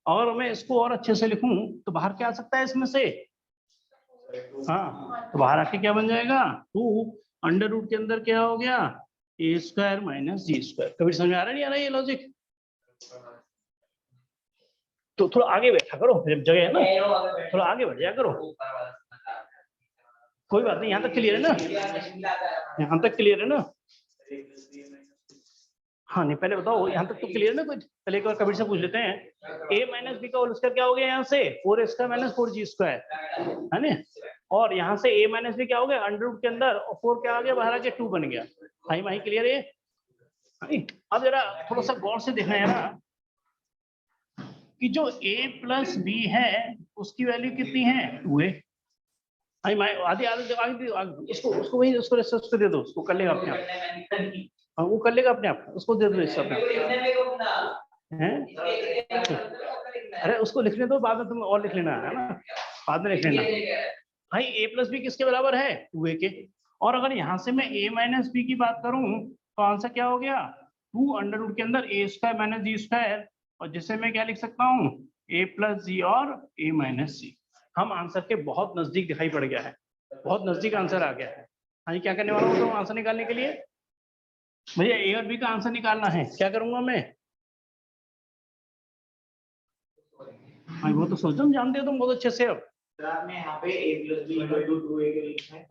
और मैं इसको और अच्छे से लिखूं तो बाहर क्या आ सकता है इसमें से, हाँ, तो बाहर आके क्या बन जाएगा 2 अंडर रूट के अंदर क्या हो गया a square minus G square. कभी समझ आ रहा नहीं आ रहा ये लॉजिक? तो थोड़ा आगे बैठा करो, जब जगह है ना, थोड़ा आगे बढ़ जाया करो। कोई बात नहीं, यहाँ तक क्लियर है ना, यहाँ तक क्लियर है ना। हाँ नहीं, पहले बताओ यहाँ तक तो क्लियर है ना। कुछ पहले एक बार कबीर से पूछ लेते हैं, a माइनस बी का होल स्क्वायर क्या हो गया यहाँ से 4a square minus 4g square, है ना। और यहाँ से a माइनस बी क्या हो गया अंडर रूट के अंदर, और 4 क्या आ गया बाहर आके 2 बन गया। हाई माही क्लियर है। अब जरा थोड़ा सा गौर से देखना है ना कि जो a प्लस बी है उसकी वैल्यू कितनी है 2a। आधी आधी आगे उसको उसको वही उसको रिसर्च कर दे दो, उसको कर लेगा अपने आप। हाँ वो कर लेगा अपने आप, उसको दे दो रिसर्च अपने आप हैं। अरे उसको लिखने दो, बाद में तुम और लिख लेना, है ना, बाद में लिख लेना। भाई a प्लस बी किसके बराबर है 2a के। और अगर यहाँ से मैं a माइनस बी की बात करूं तो आंसर क्या हो गया 2 अंडर रूट के अंदर a square minus G square, और जिसे मैं क्या लिख सकता हूँ a प्लस जी और a माइनस जी। हम आंसर के बहुत नजदीक दिखाई पड़ गया है, बहुत नजदीक आंसर आ गया है। हाँ क्या करने वाला हूँ तो आंसर निकालने के लिए, भैया a और b का आंसर निकालना है, क्या करूंगा मैं। हाँ वो तो सोचो, जानते हो तुम बहुत अच्छे से। अब आपने यहाँ पे a plus b equal to 2a के लिखा है।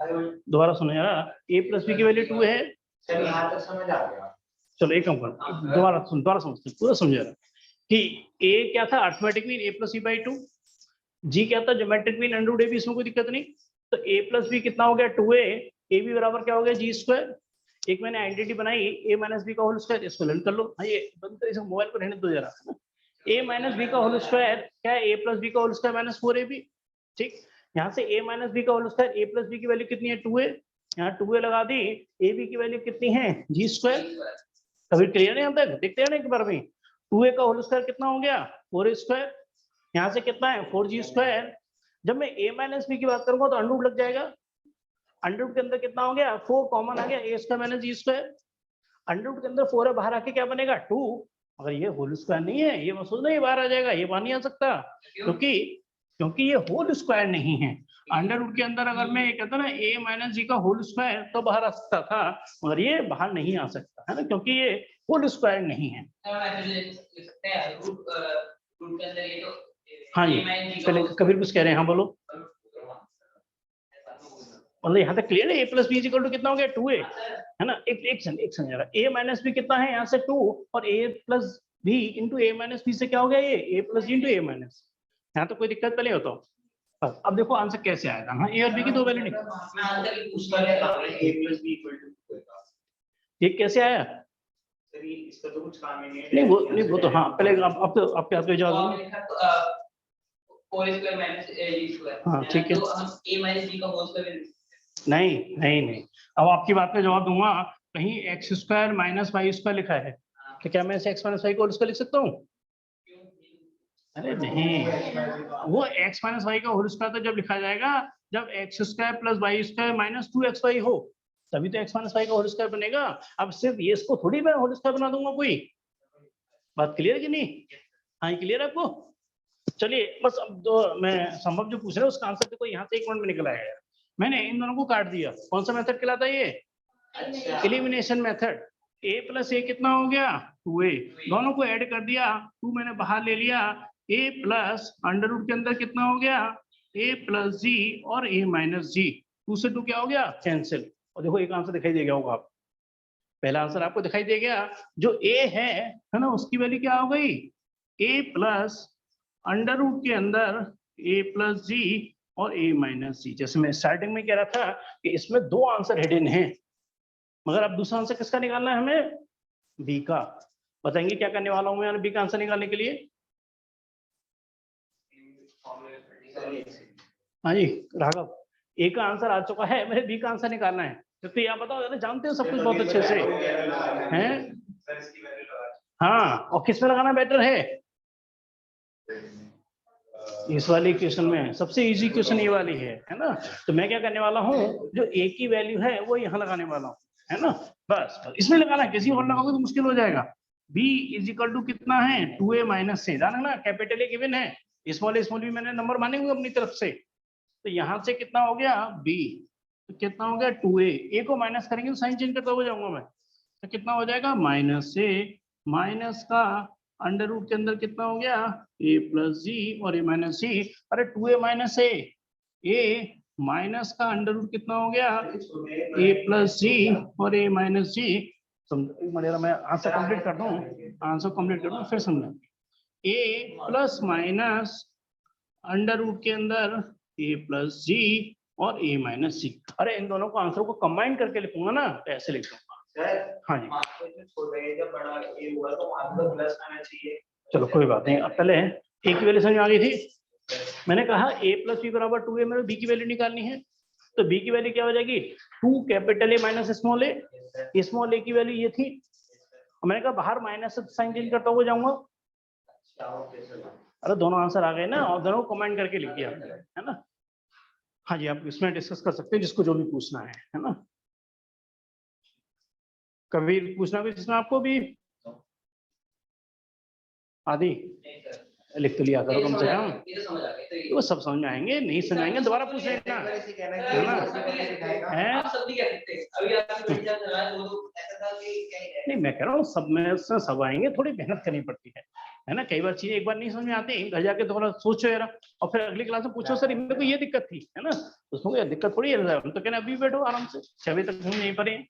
दोबारा सुनो यार, a प्लस बी की वैल्यू 2 है। सर यहाँ तक समझ आ गया। चलो एक काम करो, दोबारा समझते पूरा समझा रहा कि a क्या था arithmetic mean a plus B by 2, g क्या था geometric mean under root a B, इसमें कोई दिक्कत नहीं। तो a प्लस बी कितना हो गया 2a, a बी बराबर क्या हो गया g स्क्वायर। एक मैंने आइडेंटिटी बनाई a माइनस बी का होल स्क्वायर, इसको लर्न कर लो। हाँ ये बंद कर, इसे मोबाइल पर रहने दो जरा। a माइनस बी का होल स्क्वायर क्या है a प्लस बी का होल स्क्वायर माइनस 4ab। ठीक, यहाँ से a माइनस बी का whole square, a plus B की वैल्यू कितनी है 2a, यहाँ 2a लगा दी, a b की वैल्यू कितनी है g स्क्वायर। कभी क्लियर है यहाँ तक, देखते हैं ना एक बार में। 2a का होल स्क्वायर कितना हो गया 4a स्क्वायर, यहाँ से कितना है 4g स्क्वायर। जब मैं a माइनस बी की बात करूंगा तो अंडर रूट लग जाएगा, अंडर रूट के अंदर कितना हो गया 4 कॉमन आ गया a square minus g square. Under root के अंदर 4 है, बाहर आके क्या बनेगा 2। अगर ये होल स्क्वायर नहीं है, ये मसूद नहीं बाहर आ जाएगा, ये बाहर नहीं आ सकता, क्योंकि ये होल स्क्वायर नहीं है। अंडर रूट के अंदर अगर मैं ये कहता ना a माइनस जी का होल स्क्वायर तो बाहर आ सकता था, मगर ये बाहर नहीं आ सकता है ना, क्योंकि ये होल स्क्वायर नहीं है। हाँ जी, पहले कबीर कुछ कह रहे हैं, हाँ बोलो। मतलब यहाँ तक क्लियर है, a plus B equal to कितना हो गया 2a, है ना। एक समझ रहा है, a माइनस बी कितना है यहाँ से 2, और a plus B into a minus B से क्या हो गया ये a plus B into a minus. यहाँ तो कोई दिक्कत पहले हो तो बस। अब देखो आंसर कैसे आएगा। हाँ a और b की दो वैल्यू निकल, ये कैसे आया इसका तो कुछ काम ही नहीं वो तो हाँ पहले अब तो आपके हाथ में जवाब हाँ ठीक है। नहीं अब आपकी बात का जवाब दूंगा। कहीं X square minus Y square लिखा है, तो क्या मैं इसे एक्स माइनस वाई को होल स्क्वायर लिख सकता हूँ। अरे नहीं, वो एक्स माइनस वाई का होल स्क्वायर तो जब लिखा जाएगा जब X square plus Y square minus 2xy हो, तभी तो एक्स माइनस वाई का होल स्क्वायर बनेगा। अब सिर्फ ये इसको थोड़ी मैं होल स्क्वायर बना दूंगा कोई। बात क्लियर है कि नहीं। हाँ क्लियर है आपको। चलिए बस अब मैं संभव जो पूछ रहे हैं उसका आंसर देखो यहाँ से 1 मिनट में निकल आएगा। मैंने इन दोनों को काट दिया। कौन सा मेथड कहलाता है ये? अच्छा एलिमिनेशन मेथड। a प्लस ए कितना हो गया? 2a। दोनों को ऐड कर दिया, 2 मैंने बाहर ले लिया, a प्लस अंडर रूट के अंदर कितना हो गया? a प्लस जी और a माइनस जी। 2 से 2 क्या हो गया? कैंसिल। और देखो एक आंसर दिखाई दे गया होगा। आप पहला आंसर आपको दिखाई दे गया। जो a है ना, उसकी वैल्यू क्या हो गई? a प्लस अंडर रूट के अंदर a प्लस जी और a माइनस जी। जैसे मैं स्टार्टिंग में कह रहा था कि इसमें 2 आंसर हिडन हैं, मगर अब दूसरा आंसर किसका निकालना है हमें? बी का। बताएंगे क्या करने वाला हूं मैं बी का आंसर निकालने के लिए? हाँ जी राघव, ए का आंसर आ चुका है, मेरे बी का आंसर निकालना है। तो आप बताओ, अरे जानते हो सब कुछ बहुत अच्छे से हैं। हाँ, और किस में लगाना बेटर है? इस वाली क्वेश्चन में सबसे इजी क्वेश्चन ये वाली है ना। तो मैं क्या करने वाला हूँ, जो ए की वैल्यू है वो यहाँ लगाने वाला हूँ, है ना। बस इसमें लगाना है, किसी और लगाओगे तो मुश्किल हो जाएगा। b इज इक्वल टू कितना है? 2a माइनस से। जाना ना, कैपिटल ए गिवन है, स्मॉल भी मैंने नंबर मानेंगे अपनी तरफ से। तो यहाँ से कितना हो गया? b, तो कितना हो गया? 2a। a को माइनस करेंगे तो साइन चेंज करता हो जाऊंगा मैं, तो कितना हो जाएगा? माइनस से माइनस का अंडर रूट के अंदर कितना हो गया? a प्लस जी और a माइनस सी। अरे 2a माइनस a माइनस का अंडर रूट कितना हो गया? a प्लस जी और a माइनस जी। मैं आंसर कंप्लीट कर दूं, फिर समझा। a plus minus under root के अंदर a प्लस जी और a माइनस सी। अरे इन दोनों को आंसर को कंबाइन करके लिखूंगा ना, तो ऐसे लिखूंगा। हाँ जी, जब बड़ा ये हुआ तो वहां पर प्लस आना चाहिए। चलो कोई बात नहीं। अब पहले ए की वैल्यू समझ आ गई थी। मैंने कहा a प्लस बी बराबर 2a, मेरे b की वैल्यू निकालनी है। तो b की वैल्यू क्या हो जाएगी? 2 capital A minus small a की वैल्यू ये थी। और मैंने कहा बाहर माइनस से साइन चेंज करता हुआ जाऊंगा। अरे दोनों आंसर आ गए ना, और दोनों को कमेंट करके लिख दिया, है ना। हाँ जी, आप इसमें डिस्कस कर सकते हैं जिसको जो भी पूछना है ना। कभी पूछना भी जिसमें आपको भी आदि लिख तो लिया करो कम से कम। वो सब समझ में आएंगे, नहीं समझ आएंगे दोबारा पूछ लेना, है ना। नहीं, मैं कह रहा हूँ सब में से सब आएंगे, थोड़ी मेहनत करनी पड़ती है ना। कई बार चीजें एक बार नहीं समझ में आती, घर जाके थोड़ा सोचो यार, और फिर अगली क्लास में पूछो सर मेरे को ये दिक्कत थी, है ना। उसमें कोई दिक्कत थोड़ी है, हम तो कहना अभी बैठो आराम से, 6 बजे तक हम यहीं पर हैं।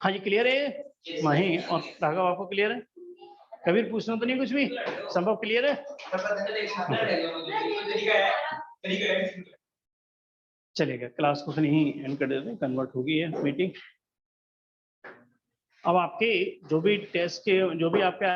हाँ जी, क्लियर है वहीं, और राघव आपको क्लियर है? कबीर पूछना तो नहीं कुछ भी? संभव क्लियर है? चलेगा, क्लास को नहीं एंड कर देते, कन्वर्ट हो गई है मीटिंग। अब आपके जो भी टेस्ट के जो भी आपके